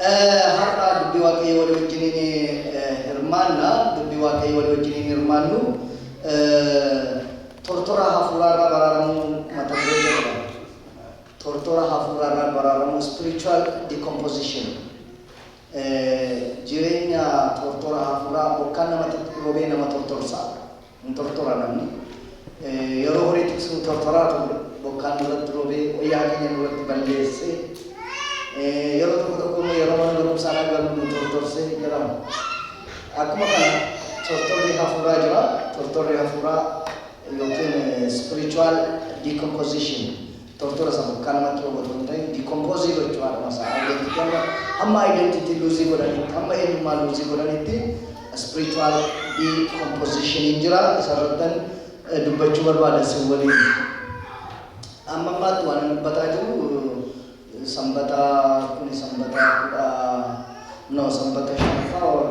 har'a dubbii waaqayyoo walii wajjiniin hirmaanna. Dubbii waaqayyoo walii wajjiniin hirmaannu tortora hafuuraarraa baraaramuu mata duree jedhama. Tortora hafuuraarraa baraaramuu spiritual decomposition. Jireenya tortora hafuuraa bokkaan namatti roobee nama tortorsaa. Hin tortora namni. Yeroo horii tiksuun tortoraa ture bokkaan irratti roobee wayyaa keenya irratti balleessee yeroo tokko yeroo mana barumsaa dhagalu nu tortorsee jedhama. Akkuma kana tortorri hafuuraa jira. Tortorri hafuuraa yookiin spiritual decomposition. Tortora sa bokkaan namatti roobatu hin ta'in decompose gochuudha masaa identity amma identity lose godhanii amma eenyummaa lose godhanitti spiritual decomposition hin jira. Isarrattan dubbachuu barbaadan si waliin amma ammaatti waan dubbataa jiru sanbata kuni sanbata shanaffaa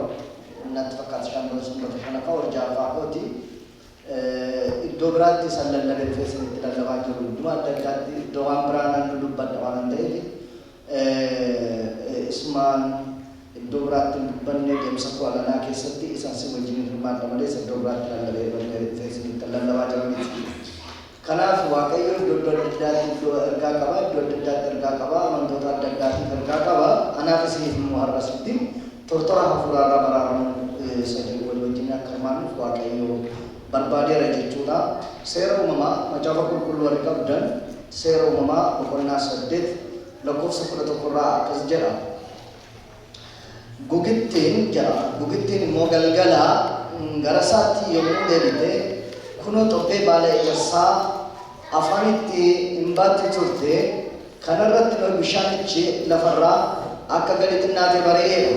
natti fakkaata sanbata shanaffaa ja'affaa kooti iddoo biraatti san lallabee keessatti lallabaa jiru iddoo adda addaatti iddoo waan biraan dubbadha waan ta'eef ismaan iddoo biraatti dubbanne deemsa ku'alanaa keessatti isaan si wajjin hirmaadha malee iddoo biraatti lallabee keessatti lallabaa jiraniiti. Kanaaf waaqayyo iddoo adda addaatti iddoo ergaa qaba, iddoo adda addaatti ergaa qaba, amantoota adda addaatiif ergaa qaba. Anaaf isiniif immoo har'asitti tortora hafuuraarraa baraaramuu sadii walii wajjin akka hirmaannuuf waaqayyo barbaadeera jechuudha. Seera uumamaa macaafa qulqulluu warri qabdan seera uumamaa boqonnaa 8 lakkoofsa 11 irraa akkas jedha. Gugittiin immoo galgala gara isaatti yommuu deebite kunoo xobbee baala ejersaa afaanitti hin baatti turte. Kanarratti bishaanichi lafarraa akka gadi xinnaate bareera.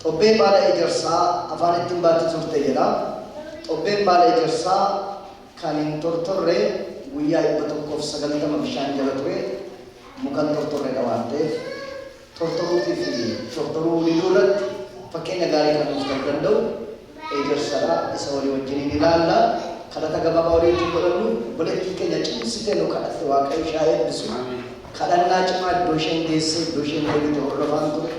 Xobbee baala ejersaa afaanitti hin baatti turte jedha. Xobbeen baala ejersaa kan hin tortorre guyyaa 190 bishaan jala ture mukan tortorreedha waan ta'eef tortoruutii fi tortoruu liduu irratti fakkeenya gaarii kan nuuf ta'uu danda'u ejersadha. Isa walii wajjiniin ilaalla. Kadhata gabaabaa walii wajjin godhannu obboleettii keenya cimsitee nu kadhatte waaqayyo ishee eebbisu. Kadhannaa cimaa iddoo isheen geesse iddoo isheen deebite hordofaan ture.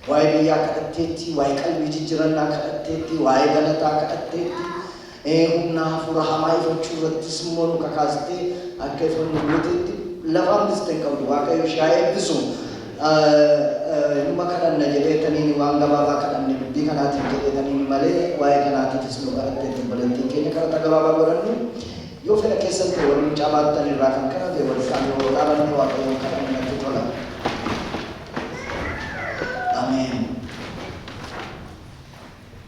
Waa'ee biyyaa kadhatteetti, waa'ee qalbii jijjiirannaa kadhatteetti, waa'ee galataa kadhatteetti. Humna hafuura hamaa ifachuu irrattis immoo nu kakaastee akka ifannu gooteetti lafaan bistee qabdu waaqayyo ishee eebbisu. Numa kadhanna jedheetaniin waan gabaabaa kadhanne dubbii kanaatiin jedheetaniin malee waa'ee kanaatiifis nu kadhatteetti obboleettiin keenya kadhata gabaabaa godhannu yoo fedha keessatti waliin cabaattan irraa kan kadhate walqaan yoo dhaabanne waaqayyoon kadhanne natti tola. Ameen.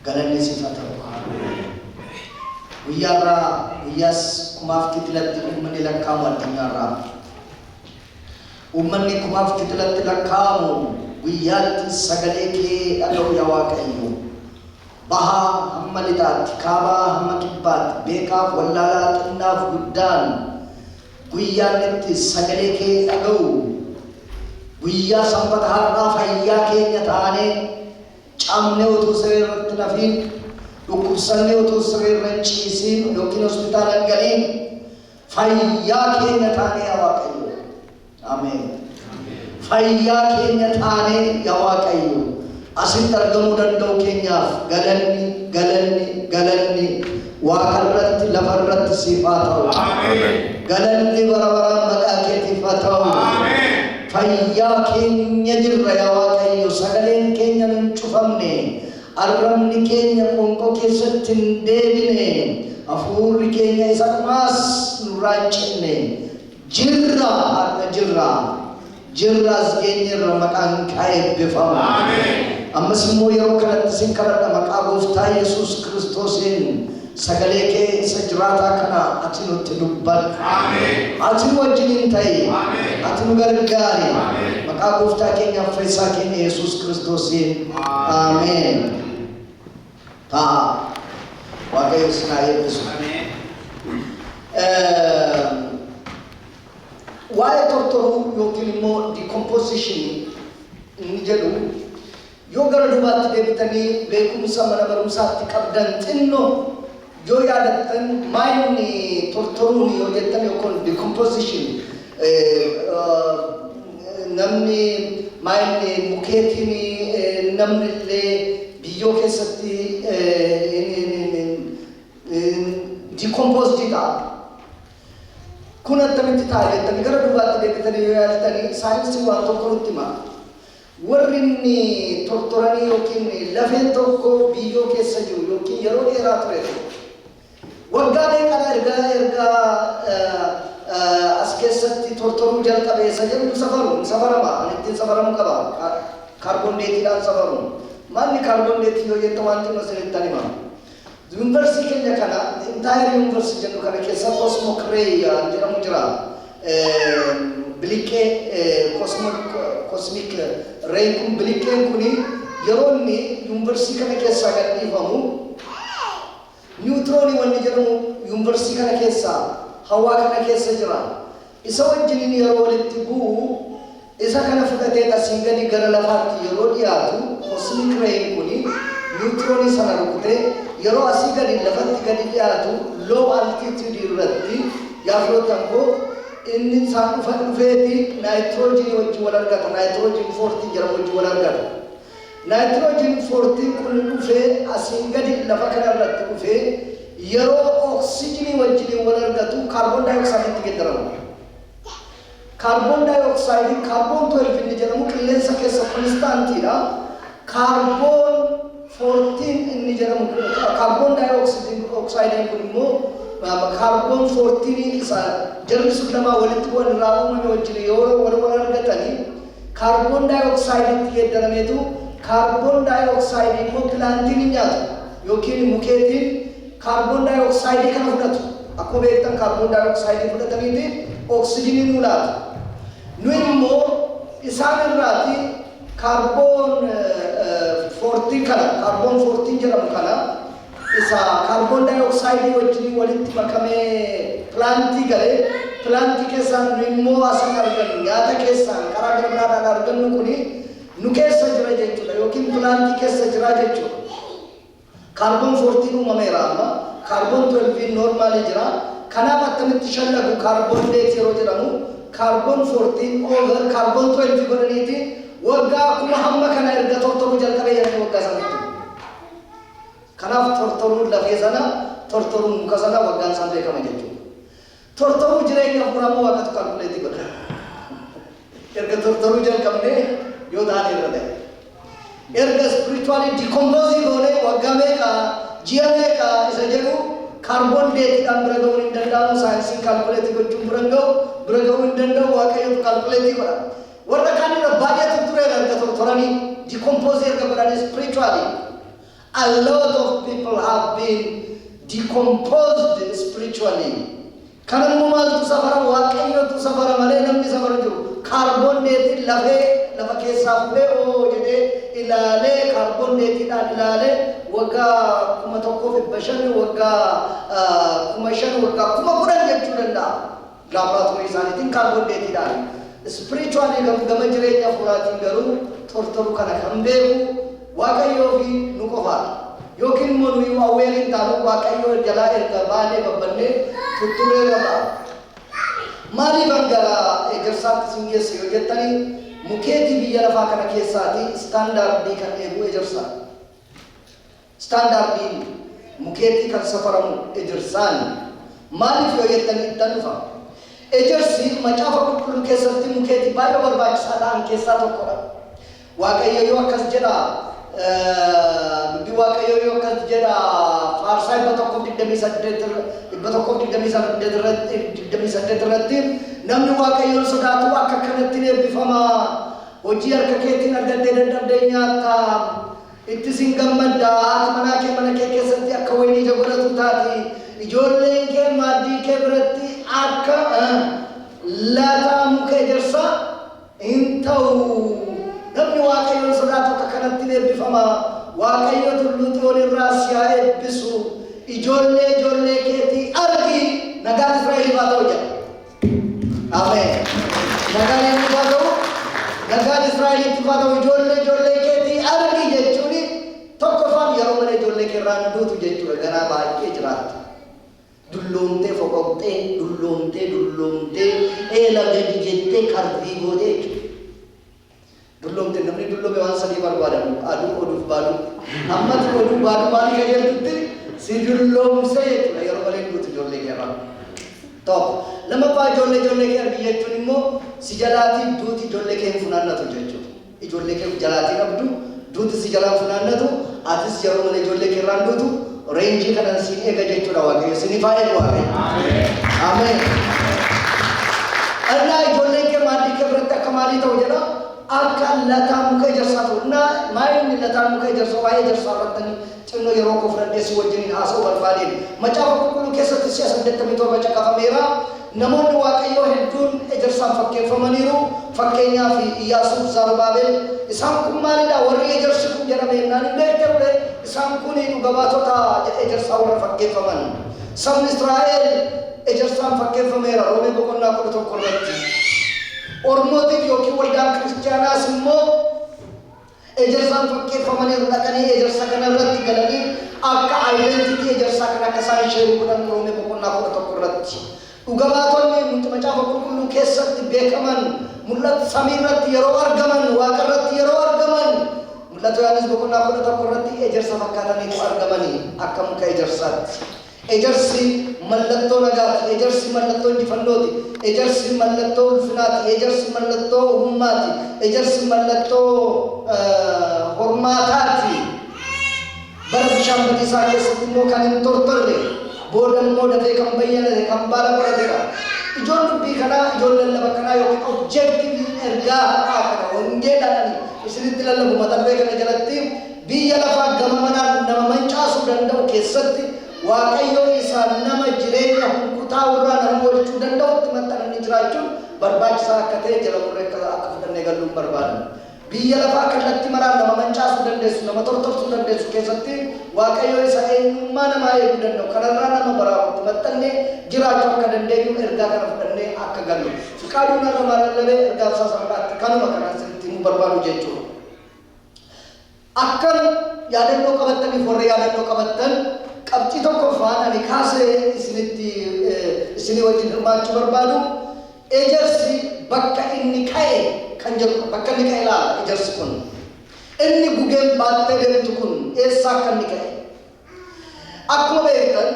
Galanni siif haa ta'u. Guyyaarraa guyyaas kumaaf kitilatti uummanni lakkaamu addunyaarraa. Uummanni kumaaf kitilatti lakkaamu guyyaatti sagalee kee dhaga'u yaa Waaqayyo. Bahaa hamma lixaatti, kaabaa hamma kibbaatti, beekaaf wallaalaa xinnaaf guddaan guyyaan itti sagalee kee dhaga'u. Guyyaa sanbata har'aa fayyaa keenya taanee cabnee utuu siree irratti nafiin dhukkubsannee utuu siree irra hin ciisiin yookiin hospitaala hin galiin fayyaa keenya taanee yaa Waaqayyo. Ameen. Fayyaa keenya taanee yaa Waaqayyo asitti argamuu danda'u keenyaaf galanni Waaqa irratti lafa irratti siif haa ta'u. Galanni bara baraan maqaa keetiif haa ta'u. Fayyaa keenya jirra yaa Waaqayyo. Sagaleen keenya hin cufamne. Arrabni keenya qoonqoo keessatti hin deebine. Hafuurri keenya isa dhumaas nurraa hin cinne. Jirraas keenyarra maqaan kee eebbifamu. Ammas immoo yeroo kanatti sin kadhadha maqaa gooftaa Yesuus Kiristoosiin sagalee kee isa jiraataa kana ati nutti dubbadhu. Ati nu wajjiniin ta'i. Ati nu gargaari. Maqaa gooftaa keenyaaf fayyisaa keenya Yesuus Kiristoosiin. Ameen. Waaqayyo isin haa eebbisu. Waa'ee tortoruu yookiin immoo decomposition inni jedhu yoo gara dubaatti deebitanii beekumsa mana barumsaatti qabdan xinnoo yoo yaadattan maayini tortoruun yoo jettan yookaan decomposition namni maayillee mukeetiin namnillee biyyoo keessatti decomposed ta'a. Kun attamitti taa'e jettanii gara duubaatti deebitanii yoo yaaltanii saayinsii waan tokko nutti hima. Warri inni tortoranii yookiin lafeen tokko biyyoo keessa jiru yookiin yeroo dheeraa ture. Waggaa meeqadha ergaa as keessatti tortoruu jalqabee isa jedhu safarama. Ani ittiin safaramuu qaba. Kaarboon deetiidhaan safaru. Maalni kaarboon deetii yoo jettu wanti nu asirratti hima. University keenya kana entire university jennu kana keessa cosmic ray jedhamu jira. Biliqee cosmic ray kun biliqeen kuni yeroo inni university kana keessa gadhiifamu neutroni wanni jedhamu university kana keessa hawaa kana keessa jira. Isa wajjin yeroo walitti bu'u isa kana fudhatee asiin gadi gara lafaatti yeroo dhiyaatu cosmic ray kuni neutroni sana rukutee yeroo asii gadi lafatti gadi dhiyaatu low altitude irratti yaafrootan koo inni isaan dhufeeti nitrogen wajjin wal argata. Nitrogen 40 jedhamu wajjin wal argata. Nitrogen 40 kun dhufee asiin gadi lafa kana irratti dhufee yeroo oxygen wajjin wal argatu carbon dioxide itti geddaramu. Carbon dioxide carbon 12 inni jedhamu qilleensa keessa constantidha. Carbon 14 inni jedhamu carbon dioxide kun immoo carbon 14 isa jarrisu lama walitti bu'an irraa uumame wajjin yoo wal argatanii carbon dioxide itti geddarameetu carbon dioxide immoo pilaantiin nyaatu yookiin mukeetiin carbon dioxide kana fudhatu. Akkuma beektan carbon dioxide fudhataniiti oxygen nu laatu. Nu immoo isaan irraati carbon 14 kana carbon 14 jedhamu kana isa carbon dioxide wajjin walitti makamee plantii galee plantii keessaan nu immoo asan argannu nyaata keessaan karaa garaagaraadhaan argannu kuni nu keessa jira jechuudha yookiin plantii keessa jira jechuudha. Carbon 14 uumameera amma carbon 12 normaali jira. Kanaaf attamitti shallagu carbon dioxide yeroo jedhamu carbon 14 over carbon 12 godhaniiti waggaa kuma hamma kana erga tortoruu jalqabee jedhanii waggaa sanatti. Kanaaf tortoruu lafee sana tortoruu muka sana waggaan san beekama jechuudha. Tortoruu jireenya furamoo waaqatu kalkuleetii godha. Erga tortoruu jalqabnee yoo ta'an irra ta'e. Erga spiritually decompose goonee waggaa meeqa ji'a meeqa isa jedhu carbon dateidhaan bira ga'uun hin danda'amu. Saayinsiin kalkuleetii gochuun bira ga'uu hin danda'u. Waaqayyotu kalkuleetii godha. Warra kaan irra baay'eetu ture erga tortoranii decompose erga godhanii spiritually. A lot of people have been decomposed spiritually. Kanan maaltu safara waaqayyotu safara malee namni safara jiru. Carbon date lafa keessaa fuudhee jedhee ilaalee carbon dateidhaan ilaalee waggaa 1,500 waggaa 5,000 waggaa 10,000 jechuu danda'a. Laabiraatoorii isaaniitiin carbon dateidhaan. Spiritually gama jireenya furaatiin garuu tortoruu kana kan beeku waaqayyoo fi nu qofaadha. Yookiin immoo nuyi awweeliin taanu waaqayyoo jalaa erga baanee babbannee tutturee irra. Maaliif gara ejersaatti sin geesse yoo jettanii mukeetii biyya lafaa kana keessaati standardii kan eegu ejersaa. Standardiin mukeetii kan safaramu ejersaan maaliif yoo jettanii ittan dhufa. Ejersi macaafa qulqulluu keessatti mukeetii baay'ee barbaachisaadhaan keessaa tokkodha. Waaqayyo yoo akkas jedha dubbi waaqayyo yoo akkas jedha Faarsaa 128 irratti namni waaqayyoon sodaatu akka kanatti eebbifama. Hojii harka keetiin argattee dadhabdee nyaatta itti sin gammadda. Haati manaa kee mana kee keessatti akka wayinii ija godhatu taati. Ijoolleen kee maaddii kee biratti akka laata muka ejersaa hin ta'u. Namni waaqayyoon sodaatu akka kanatti eebbifama. Waaqayyo tulluu Xiyoon irraa si haa eebbisu. Ijoollee keetii argi. Nagaan Israa'eliif haa ta'u jedha. Ameen. Nagaan eenyuuf haa ta'u? Nagaan Israa'eliif haa ta'u. Ijoollee keetii argi jechuun tokkoffaan yeroo mana ijoollee kee irraa duutu jechuudha. Ganaa baay'ee jiraatti. Dulloomtee foqoqxee dulloomtee eela gadi jettee karbii gootee jechuudha. dullomte namni dullome waan sadii barbaadamu aduu oduuf baaduu ammatti oduu baaduu maali kajeeltutti si dullomse jechuudha yeroo malee duutu ijoollee keerraa tokko lammaffaa ijoollee kee argi jechuun immoo si jalaatii duuti ijoollee kee hin funaannatu jechuudha ijoollee kee jalaatii qabdu duuti si jalaan funaannatu atis yeroo malee ijoollee keerraan duutu reenjii kanan siin eega jechuudha waaqayyo sinifaa eegu waaqayyo ameen annaa ijoollee kee maaddii kee biratti akka maalii ta'u jedha akka lataa muka ejersaa ta'u na maayinni lataa muka ejersaa waa'ee ejersaa irratti xinno yeroo koo fudhadheessi wajjiniin haasa'u barbaadeen macaafa qulqulluu keessatti si'a 87 caqafameera namoonni waaqayyoo hedduun ejersaan fakkeeffamaniiru fakkeenyaaf Iyyaasuuf Zarubaabel isaan kun maalidha warri ejersi kun jedhame yennaan hin beekne isaan kun dhugabaatota ejersaa warra fakkeeffaman sabni Israa'el ejersaan fakkeeffameera Roomee boqonnaa 11 irratti ormootiif yookiin waldaan kiristaanaas immoo ejersaan fakkeeffamaniiru dhaqanii ejersa kana irratti galanii akka identitii ejersaa kana akka isaan sheerii godhan Roomee boqonnaa 11 irratti dhugabaatonni macaafa qulqulluu keessatti beekaman mul'ata samii irratti yeroo argaman waaqa irratti yeroo argaman mul'ata Yohaannis boqonnaa 11 irratti ejersa fakkaataniitu argamanii akka muka ejersaatti ejersi mallattoo nagaati ejersi mallattoo injifannooti ejersi mallattoo ulfinaati ejersi mallattoo hummaati ejersi mallattoo hormaataati bara bishaan badiisaa keessatti immoo kan hin tortorre booda immoo dafee kan bayyanate kan baala godhatedha ijoon dubbii kanaa ijoon lallaba kanaa yookiin objektiiv ergaa kana wangeelaadhaan isinitti lallabu mata-duree kana jalatti biyya lafaa gama manaan nama mancaasuu danda'u keessatti waaqayyo isaan nama jireenya kutaa warraa nama oolchuu danda'utti maxxananii jiraachuun barbaachisaa akka ta'e jala murree akka fudhannee galuun barbaadan biyya lafaa kallattii maraan nama mancaasuu dandeessu nama tortorsuu dandeessu keessatti waaqayyo isa eenyummaa namaa eeguu danda'u kanarraa nama baraarutti maxxannee jiraachuu akka dandeenyu ergaa kana fudhannee akka galu fiqaaduun irra maallallee ergaa isaa salphaatti kanuma kanaan sirriitti nu barbaadu jechuudha akkan yaadannoo qabattaniif warra yaadannoo qabattan qabxii tokkoffaan ani kaasee isinii wajjin hirmaachuu barbaadu ejersi bakka inni ka'e kan jedhu bakka inni ka'e ilaala ejersi kun inni gugeen baattee deemtu kun eessaa akka inni ka'e akkuma beektan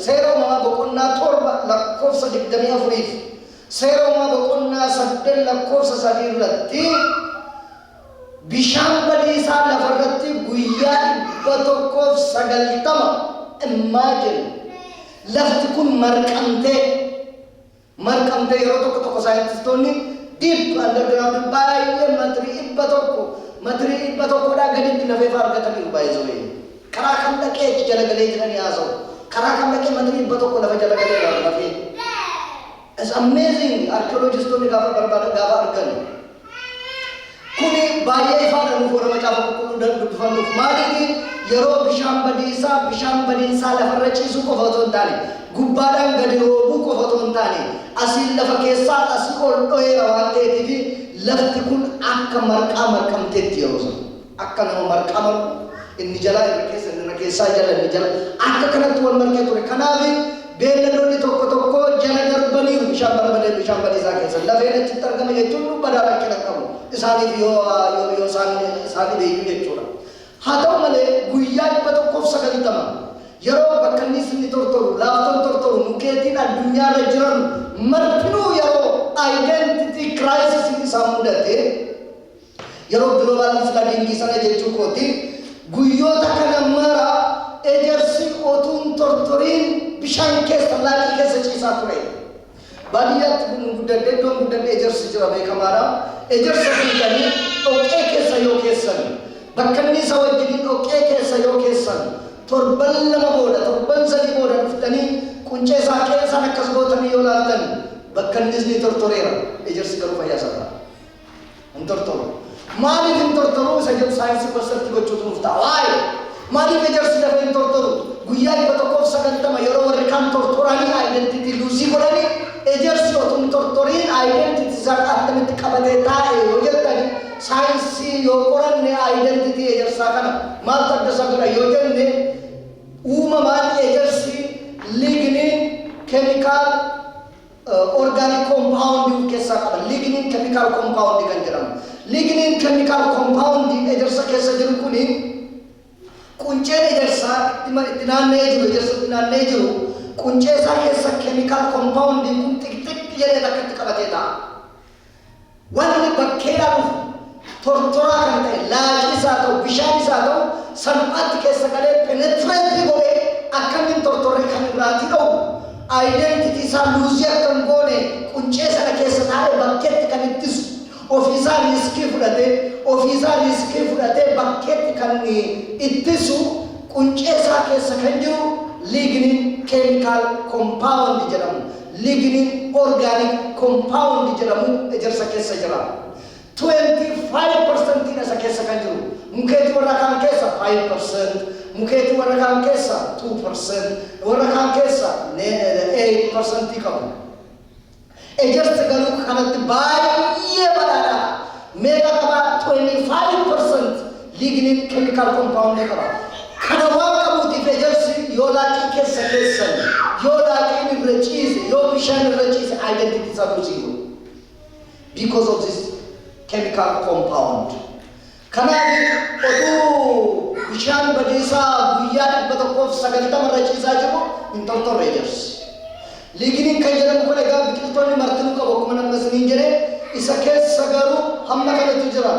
seera uumamaa boqonnaa 7 lakkoofsa 24 seera uumamaa boqonnaa 8 lakkoofsa 3 irratti bishaan badiisaa lafarratti guyyaa 190 imagine lafti kun marqamtee yeroo tokko saayintistoonni deep underground baay'ee matirii 100 gaditti lafeef argataniiru baay'ee karaa kan dhaqee jalagalee jiranii haasa'u karaa kan dhaqee matirii 100 lafa jalagalee lafee it's amazing archaeologistoonni gaafa barbaadan gaafa argan kuni baay'ee ifaadha nuuf warra macaafa qulqulluu dubbifannuuf maaliif yeroo bishaan badiinsaa lafarra ciisuu qofa otoo hin taane gubbaadhaan gadi roobuu qofa otoo hin taane asiin lafa keessaa asii ol dhoheera waan ta'eetiif lafti kun akka marqaa marqamteetti yeroo sana akka nama marqaa marqu inni jalaa irra keessa irra keessaa jala inni jala akka kanatti wal marqee ture kanaaf beelladoonni tokko jala darbaniiru bishaan badiisaa keessa lafeen achitti argama jechuun badaa rakkina qabu isaaniif yoo isaanii beeyyuu jechuudha haa ta'u malee guyyaa 190 yeroo bakka inni isinni tortoru laaftoon tortoru mukeetiin addunyaarra jiran martinuu yeroo identity crisis isaan mudate yeroo global flooding sana jechuu kooti guyyoota kana mara ejersi otuun tortoriin bishaan keessa laaqii keessa ciisaa ture baadiyyaatti guddadde iddoon guddadde ejersi jira beekamaadha ejersa fuudhanii dhoqqee keessa yoo keessan bakka inni isa wajjiniin dhoqqee keessa yoo keessan torban 2 booda torban 3 booda dhuftanii quncee isaa keessan akkas gootanii yoo laaltan bakka inni ni tortoreera ejersi garuu fayyaa isaa hin tortoru maaliif hin tortoru isa jedhu saayinsii barsatti gochuutu nuuf ta'a waa'ee maaliif ejersi dafee hin tortoru guyyaa 190 yeroo warri kan tortoranii identity luusii godhanii ejersi otoo hin tortoriin identity isaa akkamitti qabatee taa'e yoo jettani saayinsii yoo qoranne identity ejersaa kana maaltu adda isa godha yoo jenne uumamaan ejersi ligniin chemical organic compound keessa qaba. Lignin chemical compound kan jedhamu. Lignin chemical compound ejersa keessa jiru kuni qunceen ejersa itti naannee jiru quncee isaa keessa chemical compound kun xixiqqi jedhee takkatti qabatee ta'a. Wanni bakkeedhaan tortoraa kan ta'e laaqii isaa ta'u bishaan isaa ta'u salphaatti keessa galee penetrate godhee akkamiin tortoree kan irraatii ta'u identity isaa luuzii akka hin goone quncee sana keessa taa'ee bakkeetti kan ittisu ofiisaa riiskii fudhatee bakkeetti kan ittisu quncee isaa keessa kan jiru lignin chemical compound jedhamu. Lignin organic compound jedhamu ejersa keessa jira. 25% isa keessa kan jiru. Mukeetii warra kaan keessa 5%, mukeetii warra kaan keessa 2%, warra kaan keessa 8% qabu. Ejersa garuu kanatti baay'ee badhaadha. Meeqa qaba? 25% lignin chemical compound qaba. Kana waan qabuutiif ejersi yoo laaqii keessa yoo laaqiin irra ciise yoo bishaan irra ciise identity isaa zero because of this chemical compound. Kanaaf oduu bishaan badiisaa guyyaa 190 irra ciisaa jiru hin tortorre ejersi. Lignin kan jedhamu kun egaa biqiltoonni martinuu qabu akkuma namni isiniin jedhe isa keessa garuu hamma kanatu jira.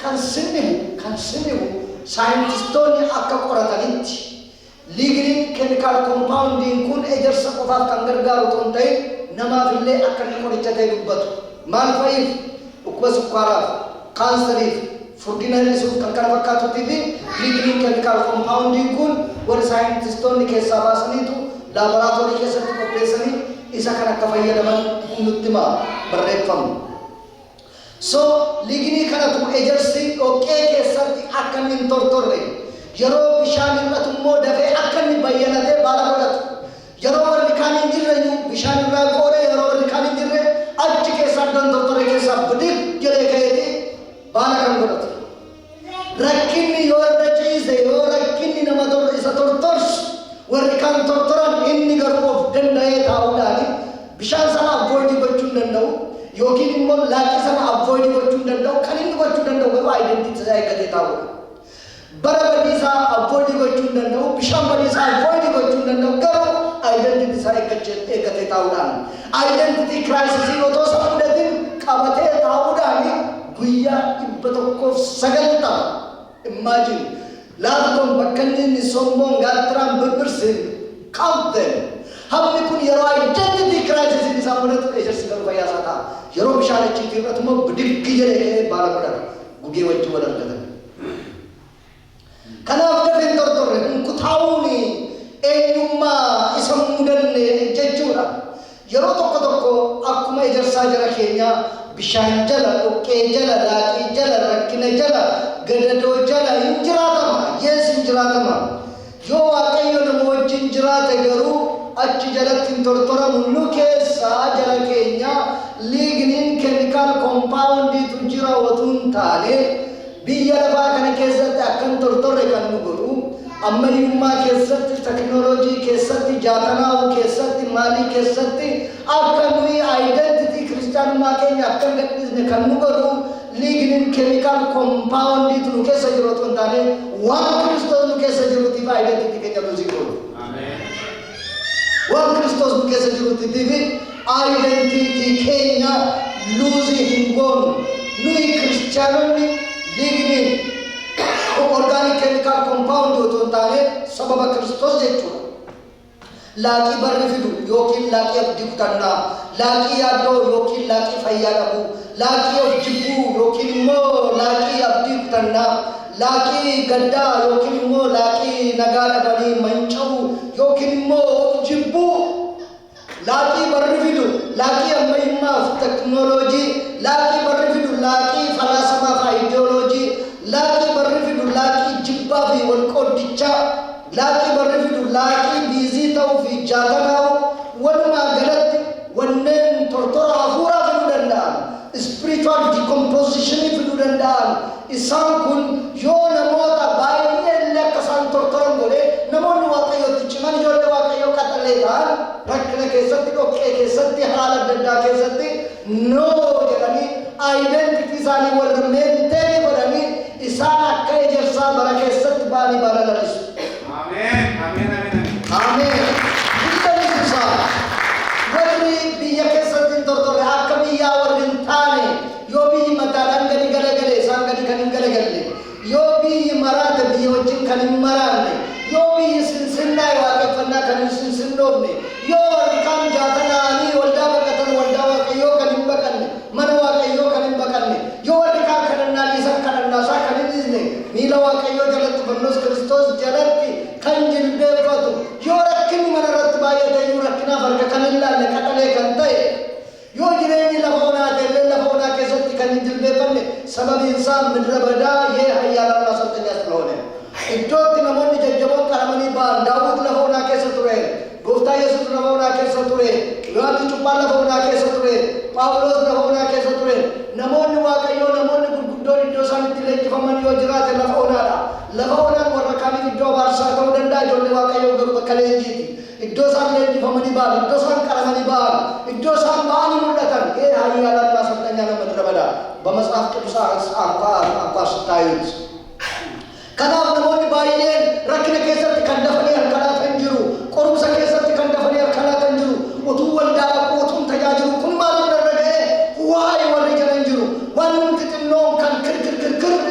Kan sinnimu saayintistoonni akka qoratanitti lignin chemical compound kun ejersa qofaaf kan gargaaru ta'uu ta'e namaaf illee akka inni qoricha ta'e dubbatu. Maal fa'iif? Dhukkuba sukkaaraaf, kaansariif, furdina hir'isuuf kan kana fakkaatutti fi lignin chemical compound kun warri saayintistoonni keessaa baasaniitu laaboraatoorii keessatti qopheessanii isa kan akka fayyadaman nutti barreeffamu. So ligni kanatu ejersi dhoqqee keessatti akka inni hin tortorre yeroo bishaan irratti immoo dafee akka inni bayyanatee baala godhatu. Yeroo warri kaan hin jirre bishaan irraa qoodee yeroo warri kaan hin jirre achi keessaa iddoo tortorre keessaa bidiq jedhee ka'eeti baala kan godhatu. Rakkinni yoo irra ciise yoo rakkinni nama isa tortorsu warri kaan tortoran inni garuu of danda'ee taa'uudhaan bishaan sana avoid gochuu hin danda'u yookiin immoo laaqii sana avoid gochuu hin danda'u. Kan inni gochuu danda'u garuu identity isaa eeggatee taa'uudha. Bara badiisaa avoid gochuu hin danda'u, bishaan badiisaa avoid gochuu hin danda'u garuu identity isaa eeggatee taa'uudhaan identity crisis otoo isa mudatin qabatee taa'uudhaan guyyaa 190 imagine laaftoon bakka inni somboon gaattiraan birbirsin count them. Hammi kun yeroo identity crisis isaa mudatu ejersi garuu fayyaa isaa ta'a. Yeroo bishaan achiitii irratti immoo bidiggi jedhee baala godhata gugee wajjin wal argatan. Kanaaf dafeen tortorre kutaa'uun eenyummaa isa mudanne jechuudha. Yeroo tokko akkuma ejersaa jara keenyaa bishaan jala, dhoqqee jala, laaqii jala, rakkina jala, gadadoo jala hin jiraatama. Yees hin jiraatama. Yoo Waaqayyo nama wajjin jiraate garuu achi jalatti hin tortoramu. Nu keessaa jara keenya lignin chemical compoundiitu jira otoo hin taane biyya lafaa kana keessatti akkan tortorre kan nu godhu ammayyummaa keessatti teknooloojii keessatti jaatanaa'uu keessatti maalii keessatti akka nuyi identity kiristaanummaa keenya akkan gadhiisne kan nu godhu lignin chemical compoundiitu nu keessa jiru otoo hin taane waan Kiristoos nu keessa jiruutiif identity keenya luuzii godhu. Waan Kiristoos nu keessa jiruutiif identity keenya luuzii hin goonu. Nuyi kiristaanonni lignin organic chemical compound otoo hin taane sababa Kiristoos jechuudha. Laaqii barri fidu yookiin laaqii abdii kutannaa, laaqii yaaddoo yookiin laaqii fayyaa dhabuu, laaqii of jibbuu yookiin immoo laaqii abdii kutannaa, laaqii gaddaa yookiin immoo laaqii nagaa dhabanii manca'uu yookiin immoo of jibbuu, laaqii barri fidu laaqii ammayyummaaf teknooloojii, laaqii barri fidu laaqii falaasamaa fi ideoloojii, laaqii barri fidu laaqii jibbaa fi walqooddichaa, laaqii barri fidu laaqii biizii ta'uu fi jaatanaa'uu walumaa galatti wanneen tortora hafuuraa fiduu danda'an spiritual decomposition fiduu danda'an isaan kun yoo namoota baay'ee illee akka isaan tortoran godhee namoonni Waaqayyootti ciman ijoollee Waaqayyoo qaxalee ta'an rakkina keessatti dhoqqee keessatti haala adda keessatti no jedhanii identity isaanii warra maintain godhanii isaan akka ejersaa bara keessatti baanii bara lalisu. Amen. Warri biyya keessatti hin tortorre akka biyyaa warri hin taane yoo biyyi mataadhaan gadi galagalee isaan gadi kan hin galagalle yoo biyyi maraate biyya wajjin kan hin maraanne yoo biyyi sinsinnaa waaqeffannaa kan hin sinsinnoofne yoo warri kaan jaatanaanii waldaa baqatan waldaa waaqayyoo kan hin baqanne mana waaqayyoo kan hin baqanne yoo warri kaan kadhannaa dhiisan kadhannaasaa kan hin dhiisne miila waaqayyoo jalatti fannoos Kiristoos jalatti kan jilbeeffatu yoo rakkinni mana irratti baay'ate iyyuu rakkinaaf harka kan hin laalle kadhalee kan ta'e yoo jireenyi lafa onaa ta'ellee lafa onaa keessatti kan hin jilbeeffanne sababiin isaa midra badaa yee hayyaalaan masaltanyaa ስለሆነ iddootti namoonni jajjaboon qaramanii ba'an Daawit lafa onaa keessa ture Gooftaa Yesuus lafa onaa keessa ture Yohaannis Cuuphaan lafa onaa keessa ture Phaawulos lafa onaa keessa ture namoonni waaqayyoo namoonni gurguddoon iddoo isaan itti leenjifaman yoo jiraate lafa onaadha lafa onaan warra kaaniif iddoo abaarsaa ta'uu danda'a ijoollee waaqayyoo garuu bakka leenjiiti iddoo isaan leenjifamanii ba'an iddoo isaan qaramanii ba'an iddoo isaan ba'anii mul'atan hayyaalaan masaltanyaa nama midረ በዳ በመጽሐፍ ቅዱስ አንኳር ስታዩት kanaaf namoonni baay'een rakkina keessatti kan dafanii harkalaatan jiru qorumsa keessatti kan dafanii harkalaatan jiru utuu waldaa dhaquu utuu tajaajilu kun maaliif irra ga'ee waa'ee warri jiran jiru waan nuti xinnoon kan kirkir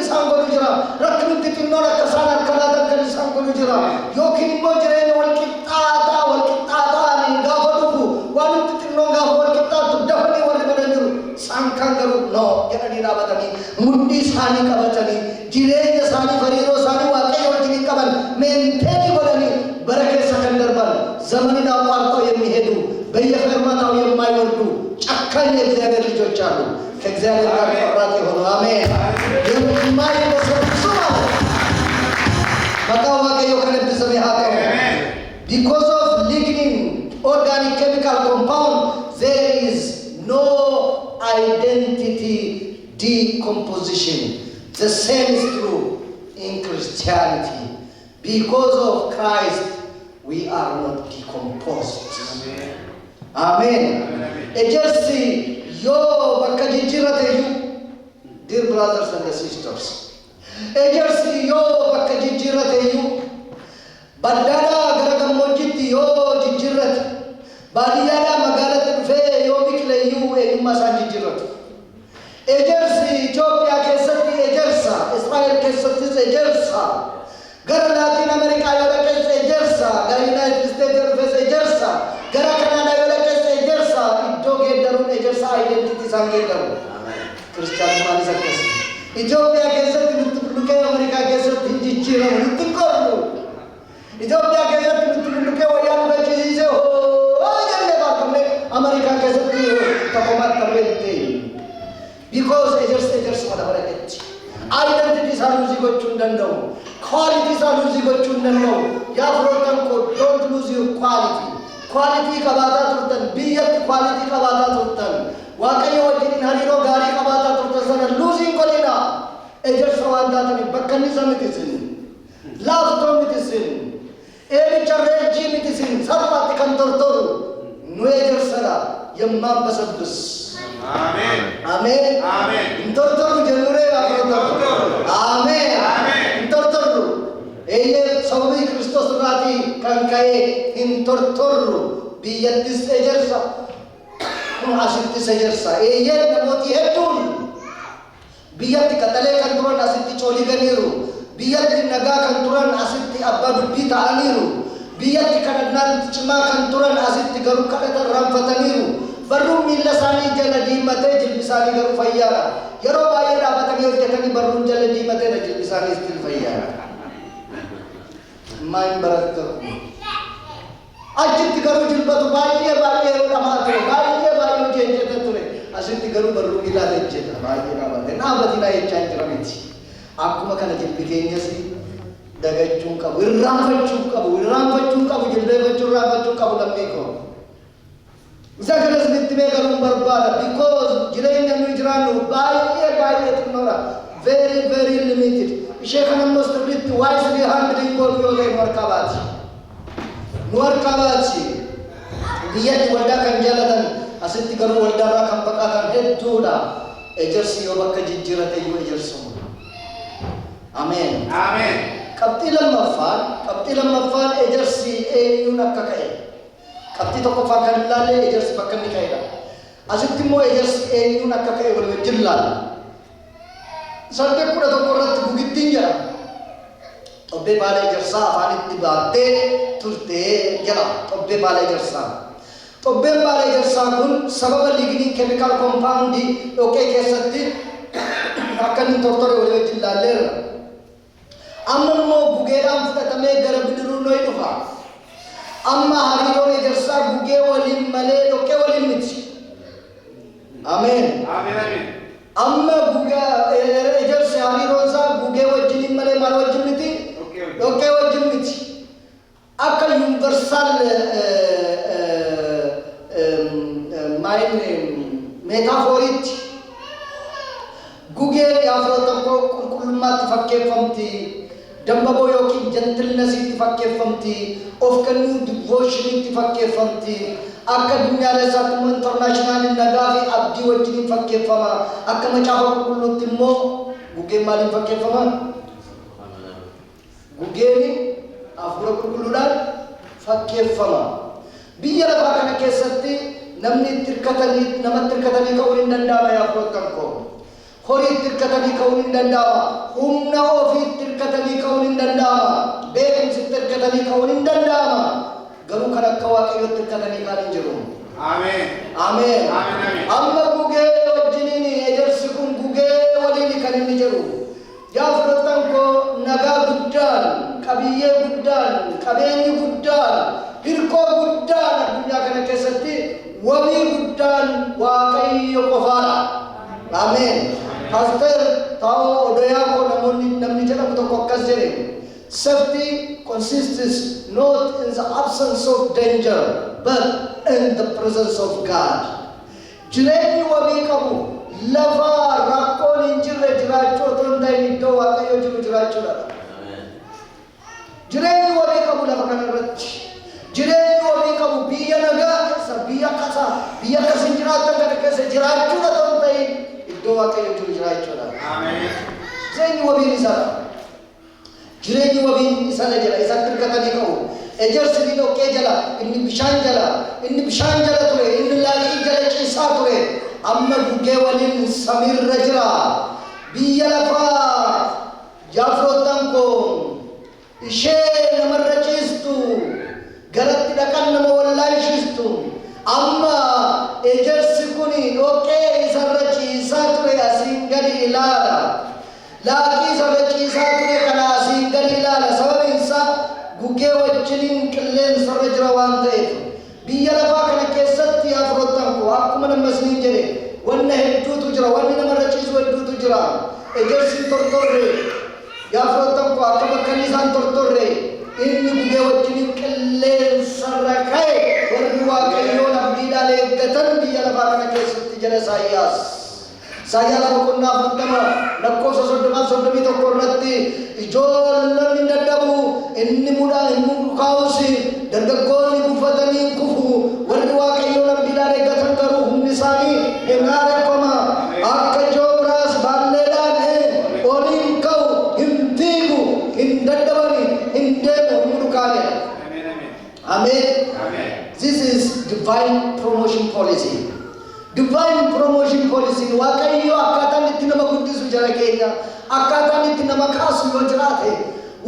isaan godhu jira rakkinni xinnoon akka isaan harkalaatan kan isaan godhu jira yookiin immoo jireenya walqixxaataan gaafa dhufu waan nuti xinnoon gaafa walqixxaatu dafanii warri badan jiru isaan kan garuu no jedhanii dhaabatanii mudhii isaanii qabatanii jireenya isaanii fariiroo isaanii waaqayyo wajjin qaban ሜንቴን godhanii bara keessa kan darban ዘመንን አቋርጠው የሚሄዱ በየፈርማታው የማይወርዱ ጨካኝ የእግዚአብሔር ልጆች አሉ ከእግዚአብሔር ጋር ቆራጥ የሆኑ አሜን የማይበሰብሱ ማለት በቃው waaqayyo ከልብ ስም ያቀው because of lignin organic chemical compound there is no identity decomposition. The same is true in Christianity. Because of Christ, we are not decomposed. Amen. Ejersi yo bakka jijjiirate yu, dear brothers and sisters. Ejersi yo bakka jijjiirate yu, baddada gara gammoojjitti yo jijjiirate, baadiyyaadhaa magaalatti dhufee yoo biqile yu eenyummaa isaan jijjiiratu. Ejersi Itoophiyaa keessatti ejersa, Israa'el keessatti ejersa, gara Laatiin Ameerikaa yoo dhaqes ejersa, gara Yuunaayitid Isteetsi yoo dhufes ejersa, gara Kanaadaa yoo dhaqes ejersa, iddoo geeddaruun ejersa identitii isaan geeddaru. Kiristaanumaanis akkasuma. Itoophiyaa keessatti nutti bulluqee Ameerikaa keessatti hin jijjiiramu, nutti hin qorru. Itoophiyaa keessatti nutti bulluqee wayyaa nu gachisiisee hoo jennee baafamnee Ameerikaa keessatti tokkumatti qabee because ejersa madabaraqetti identity isaa lose gochuu hin danda'u quality isaa lose gochuu hin danda'u yaa firoottan koo don't lose your quality qabaataa turtan biyyatti quality qabaataa turtan waaqayyo wajjin hariiroo gaarii qabaataa turtan sana lose hin godhina ejersa waan taataniif bakka inni isa mitisin laaftoo mitisin eebicha reejjii mitisin salphaatti kan tortoru nu ejersadha የማንበሰብስ Amen. Amen. Amen. Intortoru jenure Amen. Amen. Intortoru. Eye sauri Kristos rati kan kae intortoru biyyattis ejersa. Kun asittis ejersa. Eye namoti hedduun biyyatti katalee kan turan asitti coolii ganiiru. Biyyatti nagaa kan turan asitti abbaa dubbii ta'aniiru. Biyyatti kadhannaan cimaa kan turan asitti garuu kadhata irraanfataniiru. Barruun miila isaanii jala diimatee jilbi isaanii garuu fayyaadha. Yeroo baay'ee dhaabatanii hojjetanii barruun jala diimateedha jilbi isaanii istiin fayyaadha. Maal baratta? Achitti garuu jilbatu baay'ee yeroo dhamaa ture. Baay'ee hojjeta ture. Asitti garuu barruun miilaa hojjeta. Baay'ee dhaabatee dhaabatinaa jechaa jira miti. Akkuma kana jilbi keenyas dagachuun qabu, irraanfachuun qabu, jilbeeffachuu irraanfachuu qabu lammii koo. Isa kanas nitti beekanuun barbaada because jireenya nu jiraannu baay'ee xinnodha. Very limited. Ishee kana immoo sirriitti wisely handling goonu yoo ta'e nu harkaa baati. Biyyatti waldaa kan jaalatan asitti garuu waldaarraa kan baqatan hedduudha. Ejersi yoo bakka jijjiirate iyyuu ejersuma. Ameen. Ameen. Qabxii lammaffaan ejersi eenyuun akka ka'e. Qabxii tokkoffaa kan ilaalle ejersi bakka inni ka'edha. Asitti immoo ejersi eenyuun akka ka'e wal wajjin ilaalla. Saddeet kudha tokko irratti gugittiin jedha. Xobbee baala ejersaa afaanitti baattee turtee jedha. Xobbee baala ejersaa. Xobbeen baala ejersaa kun sababa liigniin keemikaal koompaawundii dhoqqee keessatti akka inni tortore walii wajjin ilaalleerra. Amma immoo gugeedhaan fudhatamee gara bidiruu nooyi dhufa. Amma hariiroon ejersaa gugee waliin malee dhoqqee waliin miti. Ameen. Ameen. Amma gugaa ejersi hariiroon isaa gugee wajjin malee maal wajjin miti? Dhoqqee wajjin miti. Akka yuunivarsaal metaaforiitti gugeen yaafrootan koo qulqullummaatti fakkeeffamti. Dambaboo yookiin jentilnesiitti fakkeeffamti. Of kennuu divoshiniitti fakkeeffamti. Akka addunyaalessaatti immoo intarnaashinaaliin nagaa fi abdii wajjin fakkeeffama. Akka macaafa qulqulluutti immoo gugeen maaliin fakkeeffama? Gugeen hafuura qulqulluudhaan fakkeeffama. Biyya lafaa kana keessatti namni namatti hirkatanii ka'uun hin danda'ama yaafrootan koo. Horii hirkatanii ka'uun hin danda'ama. Humna ofiitti hirkatanii ka'uun hin danda'ama. Beekumsitti hirkatanii ka'uun hin danda'ama. Garuu kan akka waaqayyootti hirkatanii kan hin jiru. Ameen. Ameen. Amma gugee wajjiniin ejersi kun gugee waliin kan inni jiru. Yaafrootan koo nagaa guddaan, qabiyyee guddaan, qabeenyi guddaan, hirkoo guddaan addunyaa kana keessatti wabii guddaan waaqayyo qofaadha. Ameen. Pastor Tao Odoyako namni jedhamu tokko akkas jedhe. Safety consists not in the absence of danger, but in the presence of God. Jireenyi wabii qabu lafa rakkoon hin jirre jiraachuu otoo hin ta'in iddoo waaqayyo jiru jiraachuudha. Jireenyi wabii qabu lafa kanarratti. Jireenyi wabii qabu biyya nagaa keessa biyya akkasiin jiraatan kana keessa jiraachuudha otoo hin ta'in iddoo waaqayyo jiru jiraachuudha. Jireenyi wabiin isaadha. Jireenyi wabiin isaadha jedha. Isatti hirkatanii ka'u. Ejersi ni dhoqqee jala, inni bishaan jala ture, inni laaqii jala ciisaa ture. Amma gugee waliin samiirra jira. Biyya lafaa yaafrootan koo ishee namarra ciistu garatti dhaqan nama wallaalchistu. Amma ejersi kuni dhoqqee isarra ciisaa ture asiin gadi ilaala. Laaqii isarra ciisaa ture kana asiin gadi ilaala. Sababiin isaa gugee wajjiniin qilleensarra jira waan ta'eef. Biyya lafaa kana keessatti yaafrootan koo akkuma nama isiniin jedhe wanna hedduutu jira. Wanni namarra ciisu hedduutu jira. Ejersiin tortorre yaafrootan koo akka bakka isaan tortorre inni gugee wajjiniin qilleensarra ka'e warri waaqayyoon abdiidhaan eeggatan biyya lafaa kana keessatti jala Isaayyaas. Isaayyaas boqonnaa 40 lakkoofsa 31 irratti ijoolleen hin dadhabu inni hin mukaa'usi dargaggoonni guffatanii kufu warri waaqayyoon abdiidhaan eeggatan garuu humni isaanii hin haareffama. Akka joobiraas baalleedhaan oliin ka'u hin fiigu hin dadhabani hin deemu hin mukaa'edha. Amen. This is divine promotion policy. Divine promotion policy. Waaqayyo akkaataan itti nama guddisu jara keenya akkaataan itti nama kaasu yoo jiraate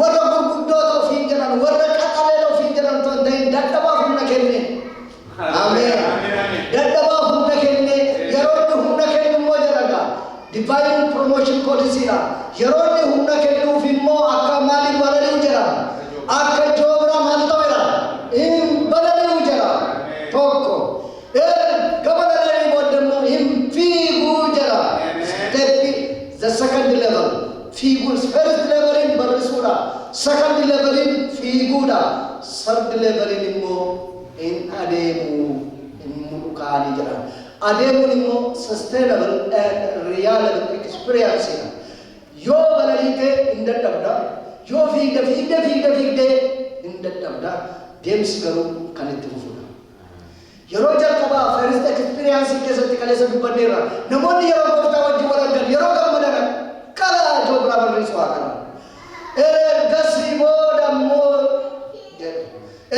warra gurguddoota ofiin jedhan warra qaxaleedha ofiin jedhan ta'an ta'in dadhabaaf humna kenne. Ameen. Dadhabaaf humna kenne yeroo inni humna kennu immoo jedhaga. Divine promotion policy dha. Yeroo inni humna kennuuf immoo akka maaliin balali'u jedha. Akka joobira maal ta'edha. Hin balali'u jedha. Tokko. The second level, figures. First level in Barisura, second level in Figuda, third level in Ademu, in Mukani. Ademu sustainable and real experience. Yo Balalite in the Tabda, yo Figda in the Tabda, James Garu Kanitufuda. yeroo jalqabaa first experience keessatti kaleessa dubbanneerra namoonni yeroo gooftaa wajjin wal argan yeroo gammadan kala joobraa barreessu haa kana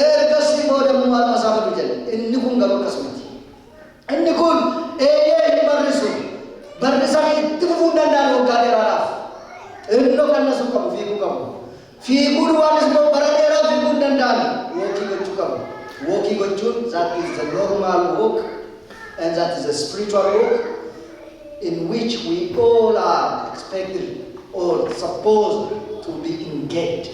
ergasii booda immoo almasaafatu jedhe inni kun garuu akkasumatti inni kun eeyyee hin barrisanii itti fufuu danda'an waggaa dheeraadhaaf innoo kannasuu qabu fiiguu duwwaanis immoo bara dheeraa fiiguu hin danda'an wookii gochuu qabu. Walking with June, that is the normal walk, and that is a spiritual walk in which we all are expected or supposed to be engaged.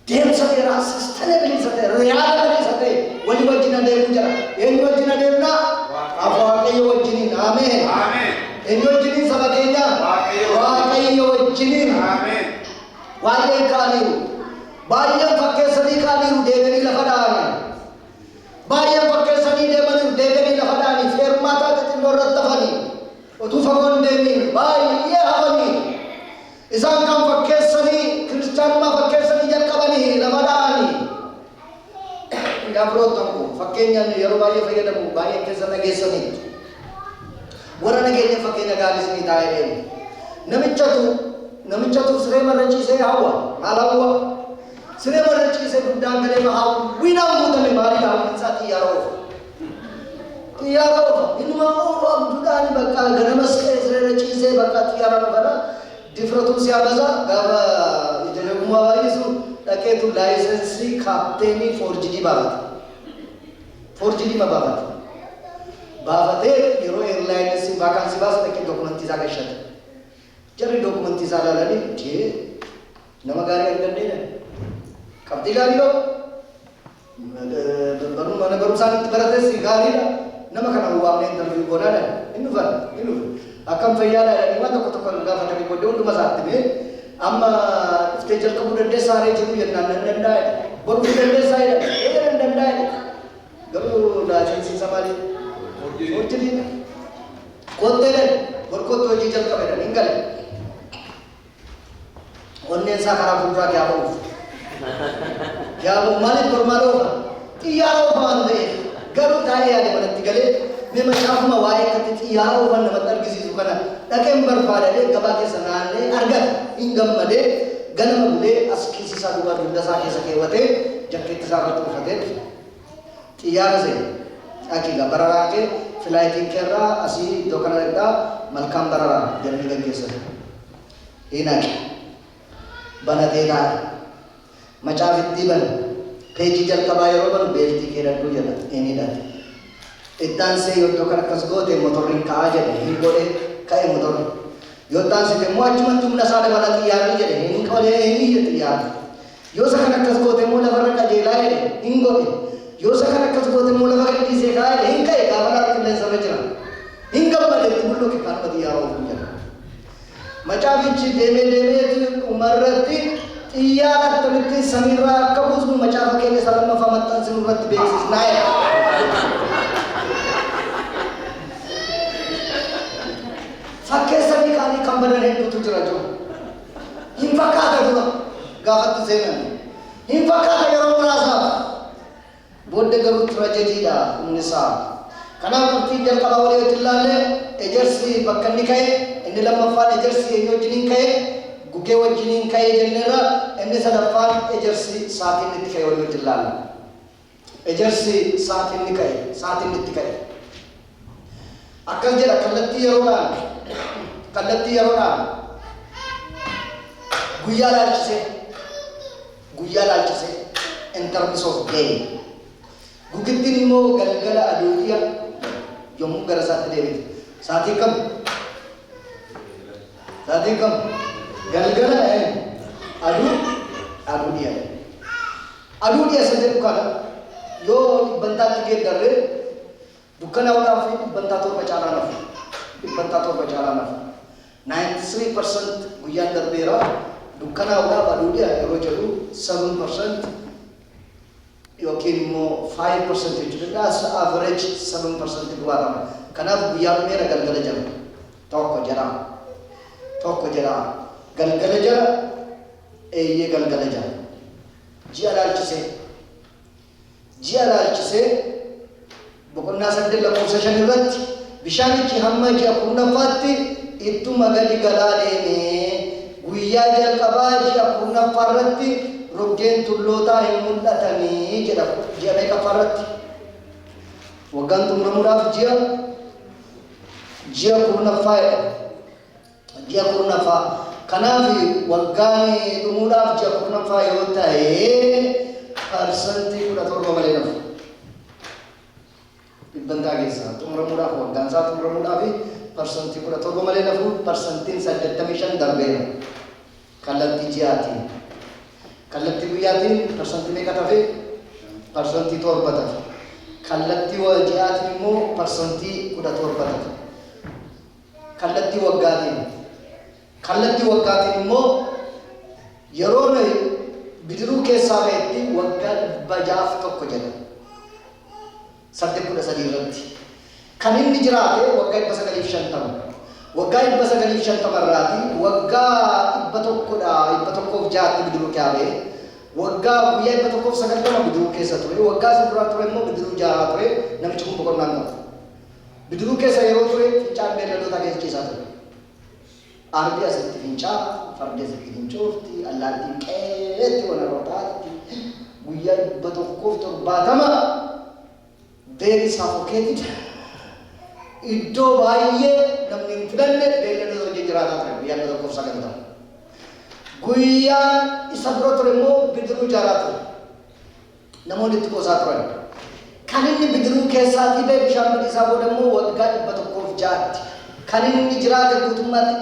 Deemsa dheeraa sustainability sate reality sate wali wajjin adeemu jira eenyu wajjin adeemna Waaqayyo wajjiniin amen eenyu wajjiniin saba keenya Waaqayyo wajjiniin amen waa'ee kaaniiru baay'een fakkeessanii kaaniiru deebiin lafa dhaanii baay'een fakkeessanii deebiin lafa dhaanii feermaataa xixinnoo irratti hafanii utuu fagoon deemiin baay'ee hafanii isaan kan fakkeessanii kiristaanummaa fakkeessanii jalqabanii lafa dhaanii gaafroottan kun fakkeenyaan yeroo baay'ee fayyadamu baay'ee keessa nageessanii warra nageenya fakkeenya gaarii isinii taa'ee deemu namichatu siree marra ciisee hawwa maal hawwa siree marra ciisee guddaan galee hawwinaan guutame maalii hawwiin isaa xiyyaara oofa innuma oofa abduudhaan bakka ganamas siree ciisee bakka xiyyaara oofadha difratuun siyaabasa gaafa ijaarummaa baay'isu dhaqeetu laayisensii kaapteenii foorjidii baafatee yeroo eerlaayinsi vaakaansii baasa dhaqee dookumentii isaa gashate jarri dookumentii isaa ilaalanii nama gaarii arganneedha qabxii gaarii yoo mana barumsaanitti barates gaariidha nama kana waamnee interview goonaadha inni dhufa akkam fayyaadha waan tokko gaafatanii booddee hunduma isaatti mee amma iftee jalqabuu dandeessaa ree jiru jennaan nan danda'e boruu dandeessaa jedha nan danda'e garuu laasensiisa maali hojjetii kotteedhan borkottu hojii jalqabeedhan hin gale onneen isaa karaa fuulduraa gaabuuf maaliif kormaa dhoofa xiyyaara oofa waan ta'eef garuu taa'ee yaade manatti galee mee macaafuma waa'ee akkatti xiyyaara oofan namatti argisiisu kana dhaqeen barbaadadee gabaa keessa naannee argata hin gammadee ganama bulee as kiisii isaa duuba dugda isaa keessa keewwatee jakkeetti isaa irratti uffatee xiyyaara seene akiigaa bararaa kee filaayitiin keerraa asii iddoo kana dhaqxaa malkaan bararaa jedhanii gaggeessan hinaaqe banatee taa'e macaafitti bana peejii jalqabaa yeroo banu beeltii keedhadhuu jedha eenidhaati iddaan see yoddoo kan akkas goote motorriin ka'aa jedhe hin godhe ka'e motorri yoddaan see immoo achumatti humna isaa dabala xiyyaarri jedhe hin qolee hin iyye xiyyaarri yoo isa kan akkas goote immoo lafarra qajeelaa jedhe hin godhe yoo isa kan akkas goote immoo lafa gadhiisee ka'aa jedhe hin ka'e gaafa lafa qilleensarra jira hin gammadeetti mul'uke kanuma xiyyaara oofuu jedha macaafichi deemeeti umarratti xiyyaara akkamitti samiirraa akka buusnu macaafa keenya isa lammaffaa maxxansinu irratti beeksisnaa jedha fakkeessanii kaanii kan badan hedduutu jira jiru hin fakkaata dura gaafatti seenan hin fakkaata yeroo muraasaaf booddee garuu tiraajeediidha inni isaa kanaaf qabxiin jalqabaa walii wajjin ilaallee ejersi bakka inni ka'e inni lammaffaan ejersi eenyu wajjiniin ka'e gugee wajjiniin ka'e jenneerra inni sadaffaan ejersi saatiin itti ka'e walii wajjin ilaalla ejersi saatiin itti ka'e akkas jedha kallattii yeroodhaan guyyaa laalchisee in terms of day gugittiin immoo galgala aduutiya yommuu gara isaatti deebite saatii kam galgala aduu dhiya isa jedhu kana yoo dhibbantaatti geeddarree dukkanaa'uudhaaf dhibbantaa torba caalaa nafu 93% guyyaan darbeera dukkanaa'uudhaaf aduu dhiya yeroo jedhu 7% yookiin immoo 5% jechuudha average 7% duwwaadha kanaaf guyyaa meera galgala jira tokko jira galgala jira eeyyee galgala jira ji'a laalchisee boqonnaa 8 lakkoofsa 5 irratti bishaanichi hamma ji'a 10ffaatti ittuma gadi galaa deeme guyyaa jalqabaa ji'a 10ffaa irratti roggeen tullootaa hin mul'atanii jedha ji'a meeqaffaa irratti waggaan xumuramuudhaaf ji'a 10ffaa ji'a 10ffaa kanaaf waggaan dhumuudhaaf ji'a 10ffaa yoo ta'e persentii 17 malee nafu dhibbantaa keessaa xumuramuudhaaf waggaan isaa xumuramuudhaaf persentii 17 malee nafu persentiin 85 darbeera kallattii ji'aatiin kallattii guyyaatiin persentii meeqa tafe persentii 7 tafe kallattii ji'aatiin immoo persentii 17 tafe kallattii waggaatiin immoo yeroo bidiruu keessaa ba'etti waggaa 601 jedha 813 irratti kan inni jiraate waggaa 950 waggaa 950 irraati waggaa 106 bidiruu kaabee waggaa guyyaa 190 bidiruu keessa ture waggaa sadduraa ture immoo bidiruu jaaraa ture namichi kun boqonnaan qabu bidiruu keessa yeroo ture fincaan beelladoota keessa ciisaa ture arbi asitti fincaa fardi asitti fincoofti allaattiin qeetti wanarootaatti guyyaa 170 very suffocated iddoo baay'ee namni hin filanne beelladoota wajjin jiraataa ture guyyaa 190 guyyaan isa dura ture immoo bidiruu jaaraa ture namoonni itti qoosaa turan kan inni bidiruu keessaatii ba'e bishaan badiisaa booda immoo waggaa 106tti kan inni jiraate guutummaatti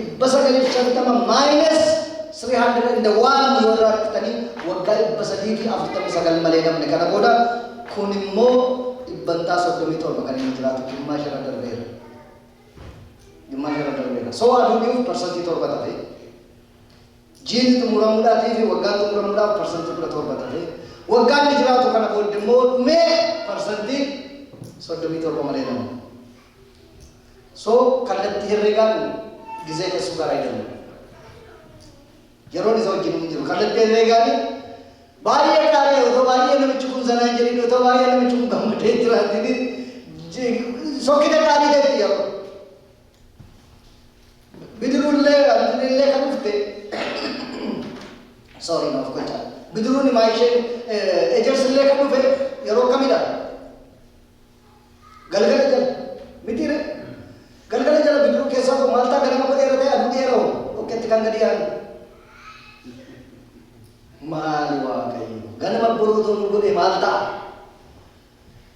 950 minus 301 yoo rakkatanii waggaa 349 malee namni kana booda kun immoo dhibbantaa 37 kan inni jiraatu dhimmaa shara darbeera so aduuniif persentii 7 tafe jiini xumuramuudhaatii fi waggaan xumuramuudhaaf persentii 17 tafe waggaan inni jiraatu kana booda immoo dhumee persentii 37 malee nama so kallattii herreegaan gisee keessuu garaa jedhamu yeroon isa wajjin hin jiru kallattii herreegaan baay'ee gaarii otoo baay'ee namichi kun zanaan jedhin otoo baay'ee namichi kun gammadee jiraatini sokkina gaarii ta'etti yeroo bidiruullee kan dhufte sorry naaf gocha bidiruun himaa isheen ejersillee kan dhufe yeroo kamidha galgala jala mitiire galgala jala bidiruu keessaa kun maaltaa ganama godheera ta'e aduu dheeroo dhokketti kan gadi yaadu maali waaqayyo ganama borootoon godhe maal ta'a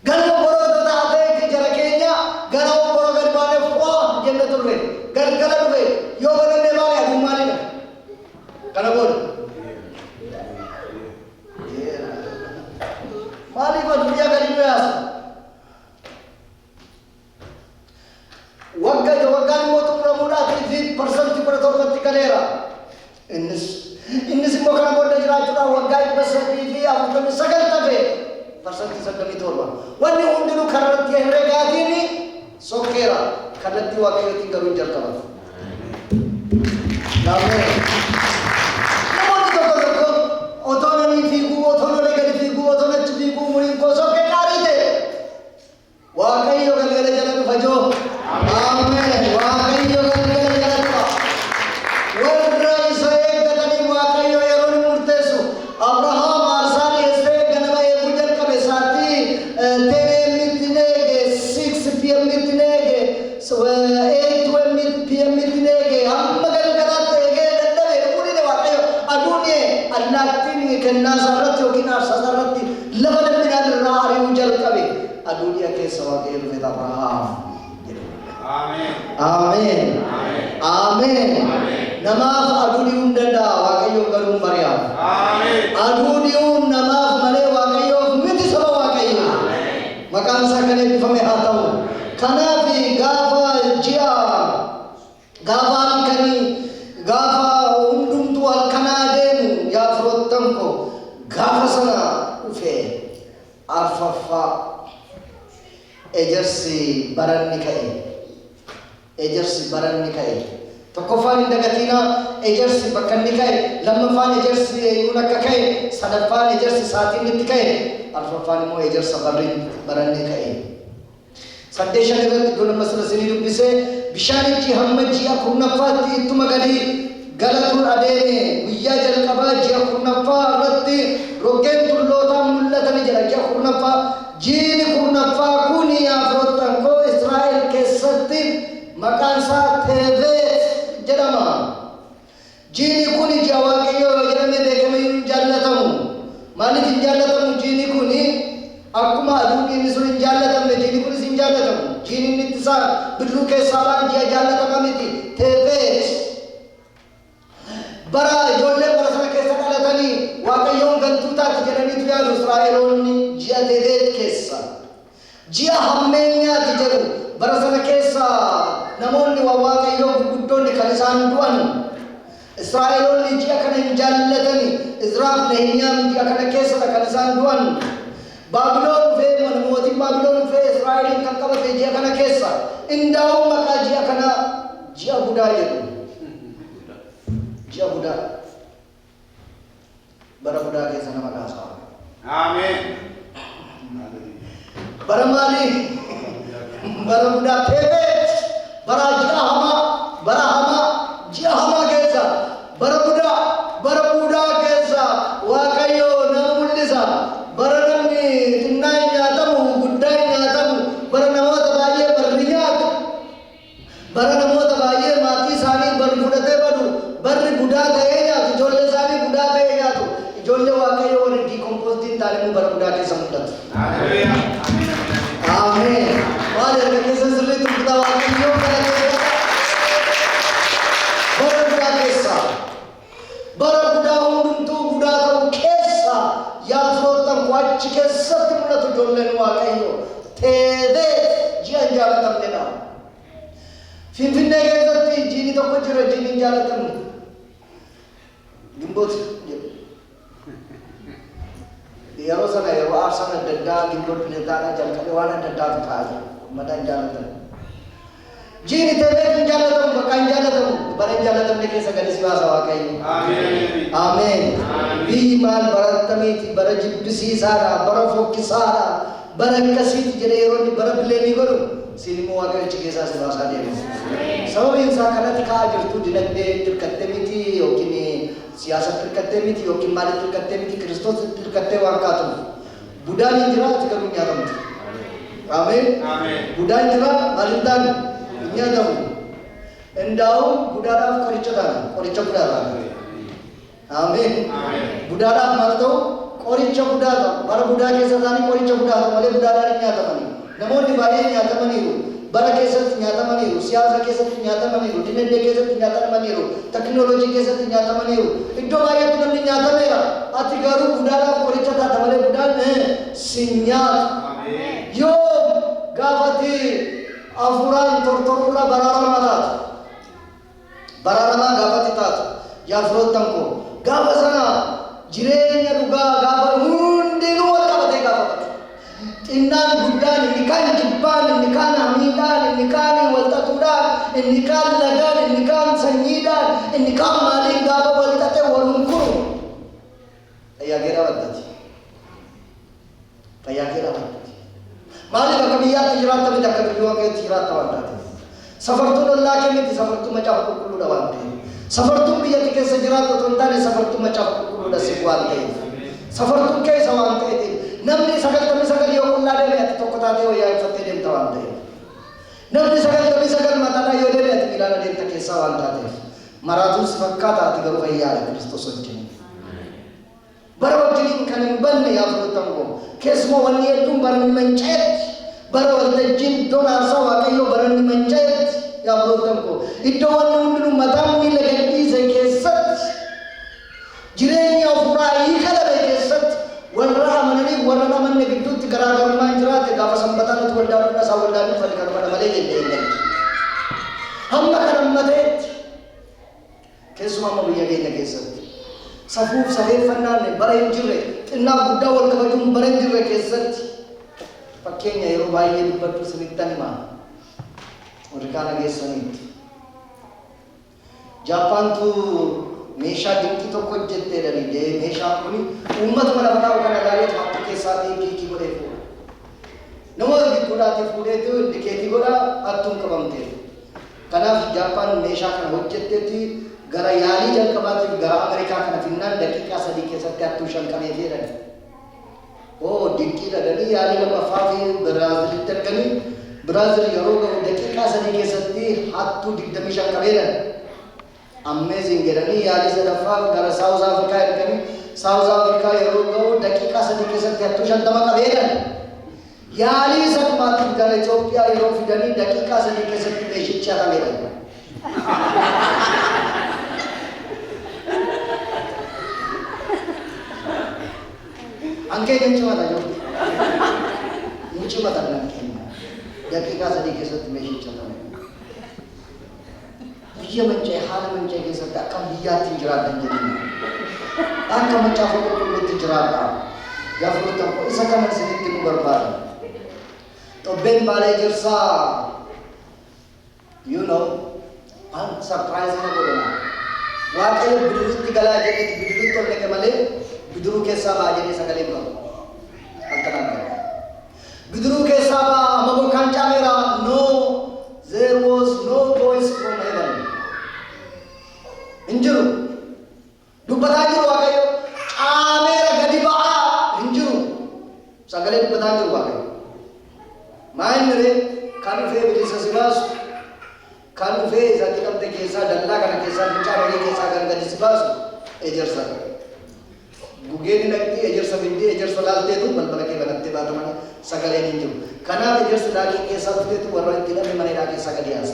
ganama borooto taatee jara keenya ganama boroo gadi baanee foo jenne turre galgala dhufe yoo godhannee baane aduu maalidha kana booda maaliif adunyaa gadi nu yaasa waggaan immoo xumuramuudhaatii fi persentii 17tti galeera innis immoo kana booda jiraachuudhaan waggaa 349 tafe persentii 37 wanni hundinuu kanarratti herregaatiin sokkeera kanatti waaqayyootiin garuu hin jalqabatu namoonni tokko otoo namni fiiguu otoo lolee gadi fiiguu otoo nachi fiiguu muriin koo sokkee gaarii ta'e waaqayyo galgala jala dhufa joo Amen. Waaqayyo galgala jala dhufa. Warra isa eeggatanii waaqayyo yeroo ni murteessu. Abrahaam aarsaa dhiyeessee ganama eeguu jalqabe sa'aatii 10 neege 6 p.m. neege 8 p.m. neege hamma galgalaatti eegee dadhabe dhumuudhine waaqayyo aduuni allaattiin kennaa isaarratti yookiin aarsaa isaarratti lafa daldinaan irraa ari'uu jalqabe aduuniyaa keessa waaqayyo dhufe Abrahaam. Amen. Amen. Namaaf aduuniin danda'a waaqayyo garuu mari'aam. Aduuniin namaaf malee waaqayyoof miti saba waaqayyo. Maqaan isaa kan eebbifame haa ta'u. Kanaaf gaafa ji'a gaafa halkanii gaafa hundumtuu halkanaa deemu yaa firoottan koo gaafa sana dhufe arfaffaa ejersi baranni ka'e. Ejersi baranni ka'e tokkoffaan hin dagatina ejersi bakka inni ka'e, lammaffaan ejersi eeguun akka ka'e, sadaffaan ejersi saatiin itti ka'e, arfaffaan immoo ejersa barannee ka'e. Saddeeshan irratti gona masrasinii dubbisee bishaanichi hamma ji'a kurnaffaatti ittuma gadi galatuun adeeme. Guyyaa jalqabaa ji'a kurnaffaa irratti roggeen tullootaan mul'atanii jira. Ji'a kurnaffaa jiini kurnaffaa kun afurottan koo Israa'el keessatti maqaan isaa Teebeet jedhama. Jiini kun ji'a Waaqayyoo jedhamee beekamee hin jaallatamu. Maaliif hin jaallatamu jiini kun? Akkuma aduun inni sun hin jaallatamne jiini kunis hin jaallatamu. Jiini inni ittisaa bidiruu keessaa ba'an ji'a jaallatama miti. Teebeet bara ijoollee bara sana keessa dhalatanii Waaqayyoon gantuutaatti jedhaniitu yaadu Israa'eloonni ji'a Teebeet keessa. Ji'a hammeenyaatti jedhu bara sana keessa namoonni Waaqayyoo gurguddoonni kan isaan du'an. Israa'eloonni ji'a kana hin jaallatani. Izraaf Nehemiyaan ji'a kana keessadha kan isaan du'an. Baabiloon dhufee mootiin Baabiloon dhufee Israa'eliin kan qabate ji'a kana keessa. Indaa'uun maqaa ji'a kana ji'a budaa jedhu. Ji'a budaa. Bara budaa keessa nama kaasaa. Ameen. Bara maalii? Bara budaa Teebeet. Bara ji'a hamaa. Bara hamaa. Ji'a hamaa keessa. Bara budaa keessa Waaqayyoo nama mul'isa. Bara namni xinnaan nyaatamu, guddaan nyaatamu, bara namoota baay'ee barri nyaatu, bara namoota baay'ee maatii isaanii barri fudhatee badu, barri budaa ta'ee nyaatu, ijoollee isaanii budaa ta'ee nyaatu, ijoollee Waaqayyoo warri diikompoostiin ta'anii bara budaa keessa mul'atu. Ameen. Maal erga keessa sirriitti kutaa Waaqayyoo kana keessa bara budaa keessa. Bara budaa hundumtuu budaa ta'u keessa yaa firoottan achi keessatti mul'atu ijoolleen Waaqayyoo. Teebeet ji'a hin jaalatamnedha. Finfinnee keessatti jiini tokko jira jiini hin jaalatamne. Gimboot jedhu. Yeroo sana yeroo aarsaan adda addaa gimboot bineeldaadhaa jalqabee waan adda addaatu ta'aa jira. Uummataa hin jaallatan. Jiini Teebeet hin jaallatamu bakka hin jaallatamu. Bara hin jaalatamne keessa gadi si baasa Waaqayyo. Ameen. Biyyi maal barattamiiti bara jibbisiisaadha bara fokkisaadha bara akkasiiti jedhee yeroo inni bara bileenii godhu siin immoo Waaqayyochi keessaa si baasaa deema. Sababiin isaa kanatti ka'aa jirtu dinagdee dirqattee miti yookiin siyaasa dirqattee miti yookiin maaliif dirqattee miti Kiristoos dirqattee waan kaatuuf. Budaan hin jira ati garuu nyaatamtu. Ameen. Budaan jira maaliif taane hin nyaatamu. Indaa'uun budaadhaaf qoricha taana qoricha budaa taana. Ameen. Budaadhaaf maal ta'u qoricha budaa ta'u bara budaa keessa isaanii qoricha budaa ta'u malee budaadhaan hin nyaatamani. Namoonni baay'een nyaatamaniiru. Bara keessatti nyaatamaniiru. Siyaasa keessatti nyaatamaniiru. Dinagdee keessatti nyaatamaniiru. Teknooloojii keessatti nyaatamaniiru. Iddoo baay'eetti namni nyaatameera. Ati garuu budaadhaaf qoricha taata malee budaan si nyaata. Yoo gaafati afuraan tortorurraa baraaramaa taatu. Baraaramaa gaafati taatu. Yaa firoottan koo gaafa sana jireenya dhugaa gaafa hundinuu wal qabatee gaafata. Xinnaan guddaan inni kaan jibbaan inni kaan hamiidhaan inni kaan walxaxuudhaan inni kaan lagaan inni kaan sanyiidhaan inni kaan maaliin gaafa walxaxee waluun kuru. Fayyaa rabattati. Fayyaa rabattati. Maaliif akka biyyaatti jiraatta miti akka biyya waaqeetti jiraatta waan taateef. Safartuun ollaa kee miti safartuu macaafa qulqulluudha waan ta'eef. Safartuun biyyatti keessa jiraatu otoo hin taane safartuu macaafa qulqulluudha si waan ta'eef. Safartuun keessa waan ta'eef namni 99 yoo qullaa deeme ati tokko taatee wayyaa uffattee deemta waan ta'eef. Namni 99 mataadhaa yoo deeme ati miilaan adeemta keessaa waan taateef. Maraatuun si fakkaata ati garuu fayyaadha Kiristoos wajjin. Bara wajjiniin kan hin banne yaa firoottan koo keessumaa wanni hedduun bara ni manca'etti. Bara waltajjiin iddoon aarsaa Waaqayyoo bara ni manca'etti. Yaa firoottan koo iddoo wanni hundinuu mataan miila gadhiise keessatti jireenya ofuraa hiika dhabe keessatti warra amananii warra amanne gidduutti garaagarummaan jiraate gaafa sanbataan nuti waldaa isaa waldaa nuuf fadi kanuma malee jennee hamma kan ammateetti keessumaa amma biyya keenya keessatti safuuf safeeffannaan bara hin jirre xinnaa guddaa wal kabajuun bara hin jirre keessatti fakkeenya yeroo baay'ee dubbadhu isinitti himaa warri kaan dhageessaniitti Japan tu meeshaa dinqii tokko hojjetteedhani meeshaan kun uummatuma lafa taa'u kana ilaalee hattu keessaa piikii godhee fuudha. Namoota gidduudhaatiif fuudheetu indikeetii godha hattuun qabamtee. Kanaaf Japan meeshaa kana hojjetteetti gara yaalii jalqabaatiif gara Ameerikaa kana finnaan daqiiqaa 3 keessatti hattuu 5 qabee jedhani. Dinqii dhadhanii yaalii lammaffaa fi Biraazilitti arganii Biraazil yeroo gahu daqiiqaa 3 keessatti hattuu 25 qabeedhan. Amazing jedhanii yaalii sadaffaa gara South Africa erganii South Africa yeroo gahu daqiiqaa 3 keessatti hattuu 50 qabeedhan. Yaalii sadmaatiif gara Itoophiyaa yeroo fidanii daqiiqaa 3 keessatti meeshicha qabeedhan. Anche non ci vada io. Non ci vada neanche. Ya che casa di che sotto me ci c'è. Via mangiare, hala mangiare che sotto a cambiare in girata in girata. Anche mangiare fuori con le girata. Ya frutta un po', isa come se ti tu barbaro. To ben vale gersa. You know, I'm surprised na bolna. Wa ke bidurut di gala je ke bidurut tolle ke male biduru ke saba je sagale ko. Antaran. Biduru ke saba amago kancha mera no, there was no voice from heaven. Injuru dubata jiru wakayo amera gadi baa injuru sagale dubata jiru wakayo maindre kan fe bilisa sibas kan fe zati kamte kesa dalla kana kesa bicara kesa kan gadi sibas ejersa Gugeni nakti ejersa bindi ejersa lalte tu balbala ke banatte batamane sagale ninju kana ejersa lagi kesa ufte tu warra tidak memane lagi sagale as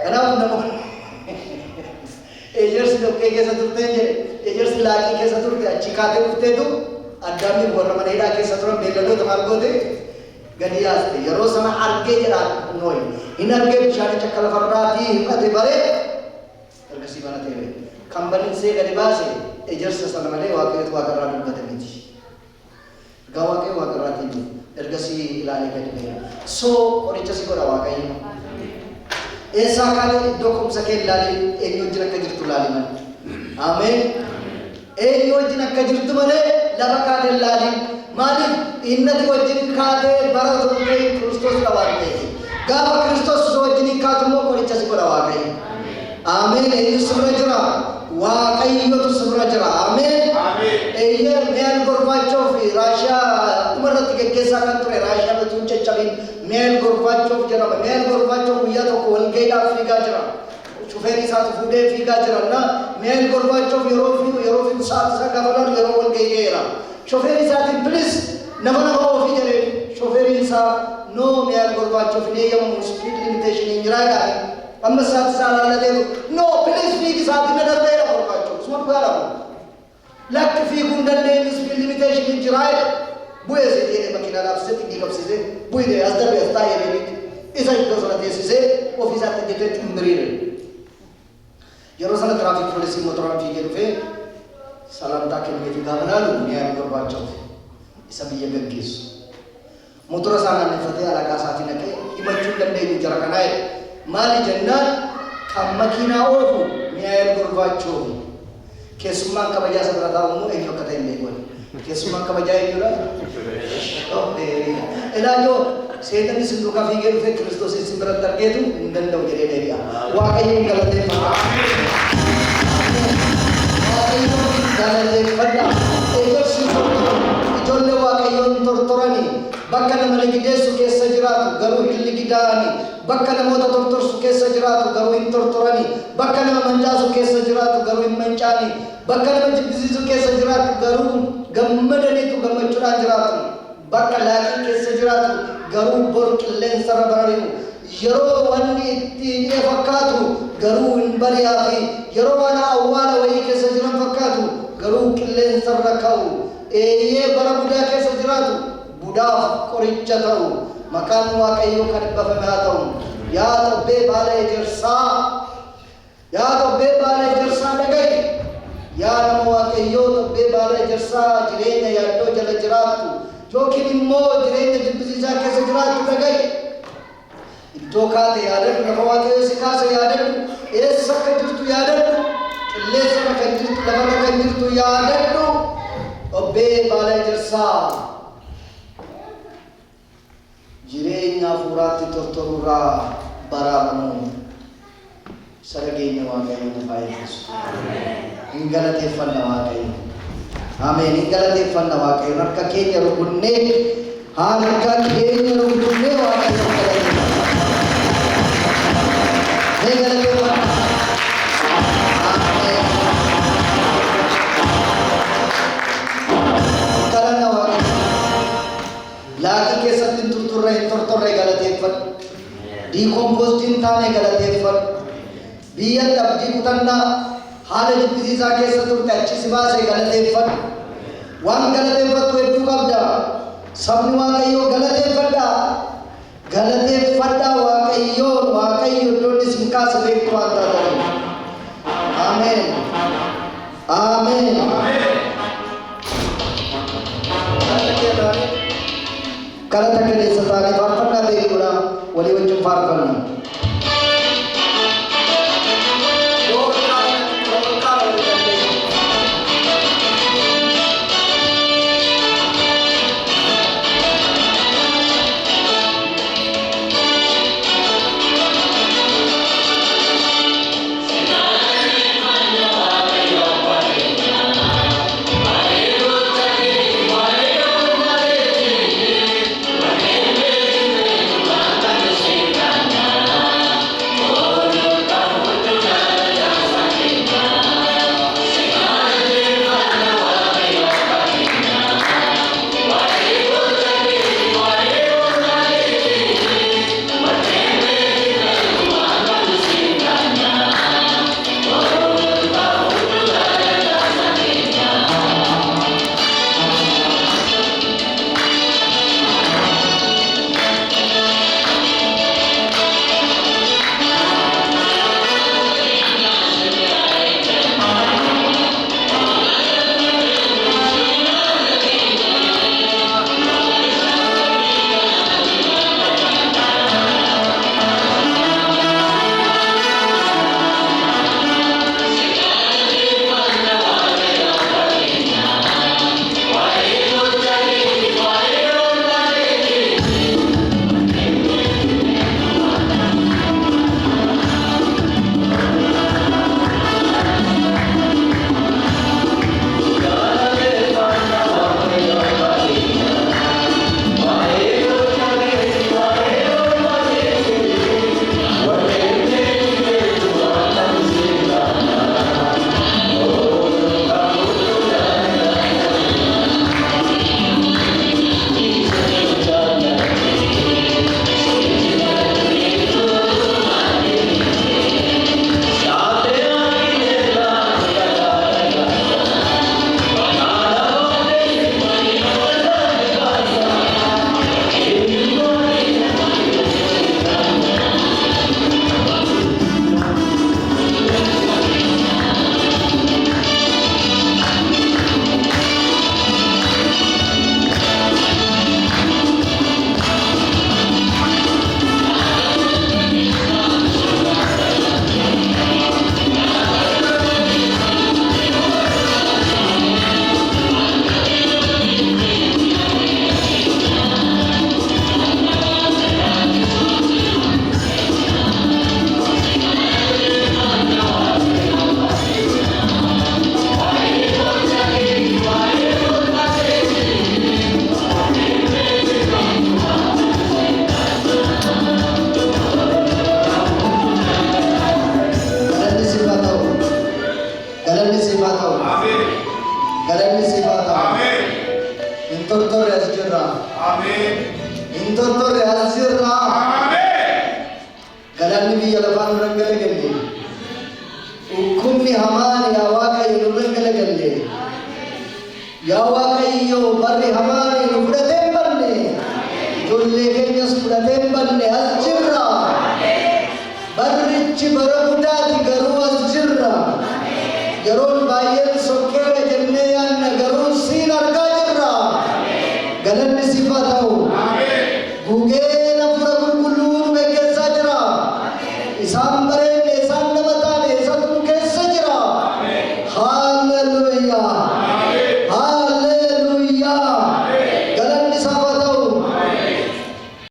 kana namo ejersa lokke kesa turte je ejersa lagi kesa turte achikate ufte tu adami warra mane lagi kesa turte belalo tamar gode gadias yaro sama arge jara noi inarge bichare chakala farrati himate bare terkasi mana tebe kambalin se gadibase ejersa sanamale waqet waqarra dubbatamiti gawaqe waqarratini ergasi ilale gadbe so qoricha si goda waqayyo esa kale dokumsa ke ilale enyo jira ka jirtu laliman amen enyo jina ka jirtu male labaka de lali mali innati wajin kade baratu ke kristos lawarte gawa kristos wajin katumo qoricha si goda waqayyo amen enyo subrajra waaqayyo tu subrajra amen eye meel gorbacho fi rasha umarat ke kesa kan ture rasha be tunche chabin meel gorbacho jara meel gorbacho ya to kol ke afrika jara chuferi saat fude afrika jara na meel gorbacho europe saat sa gavalar yero kol ke era chuferi saat please namana ho fi jare chuferi sa no meel gorbacho ne yam speed limitation in jara amma saat sa la de no please fi ki saat me dar Semua berapa? Lak fi gundalne speed limitation in Israel. Buya se tiene makina la seti di kapsize. Buya de asdar be asta ye ni. Isa ito sana tesize office at de timbrire. Yero sana traffic police motoran fi gelfe. Salam ta ke me gabanalu ni ar korbacho. Isa biye begis. Motor sana ne fate ala ka sati nake imachun dande ni jarakanai. Mali jannat kam makina ofu ni ar korbacho. Kesuman kabaja sabra tamu enyo kata ini pun. Kesuman kabaja itu lah. Oh deh. Elajo setan ini sentuh kafe gitu, Kristus ini berat tergetu, dan dong jadi dia. Wah kayu galate mana? Wah kayu galate pada. Ego sifat. Ijolle wah kayu tortorani. Bahkan nama lagi desu kesa jeratu, garu hilli gidani. Bahkan nama motor tortor su kesa jeratu, garu tortorani. Bahkan nama manjasu kesa jeratu, garu mencani. Bahkan nama jibzisu kesa jeratu, garu gammadani tu gammachura jeratu. Bahkan lagi kesa jeratu, garu borkilen sarabariu. Yero wani tini fakatu, garu inbari afi. Yero wana awala wai kesa jeram fakatu, garu kilen sarrakau. Ye barabuda kesa jeratu. Budak koricca tahu makan waaqayyo kan bafame tahu ya tobbe bale jersa nagai ya namo waaqayyo tobbe bale jersa jirenya yaddo jala jiratu jokin immo jirenya jibbisa kesa jiratu nagai iddo kaate yaadatu nafa waaqayyo sikasa yaadatu essa ka jirtu yaadatu yaadadhu obbee baala ejersaa jireenya hafuuraatti tortorurraa baraaramu sarageenya waaqayyo nu fayyisu. Hin galateeffanna waaqayyo. Ameen. Hin galateeffanna waaqayyo. Harka keenya rukunnee waaqayyo galateeffanna. Mee galateeffanna. Ameen. Kadhanna waaqayyo. Laaqii keessatti hin tortorre galateeffanna. Diikompoostiin taane galateeffanna. Biyya abdii kutannaa haala jibbisiisaa keessa turte achi si baasee galateeffadhu. Waan galateeffattu hedduu qabda. Sabni waaqayyoo galateeffadhaa. Galateeffadhaa waaqayyoon. Waaqayyo iddoon isin kaasa beektu waan taataniif. Ameen. Ameen. Kadhata keessa taanee faarfannaa beekuudha. Walii wajjin faarfanna. Barrichi bara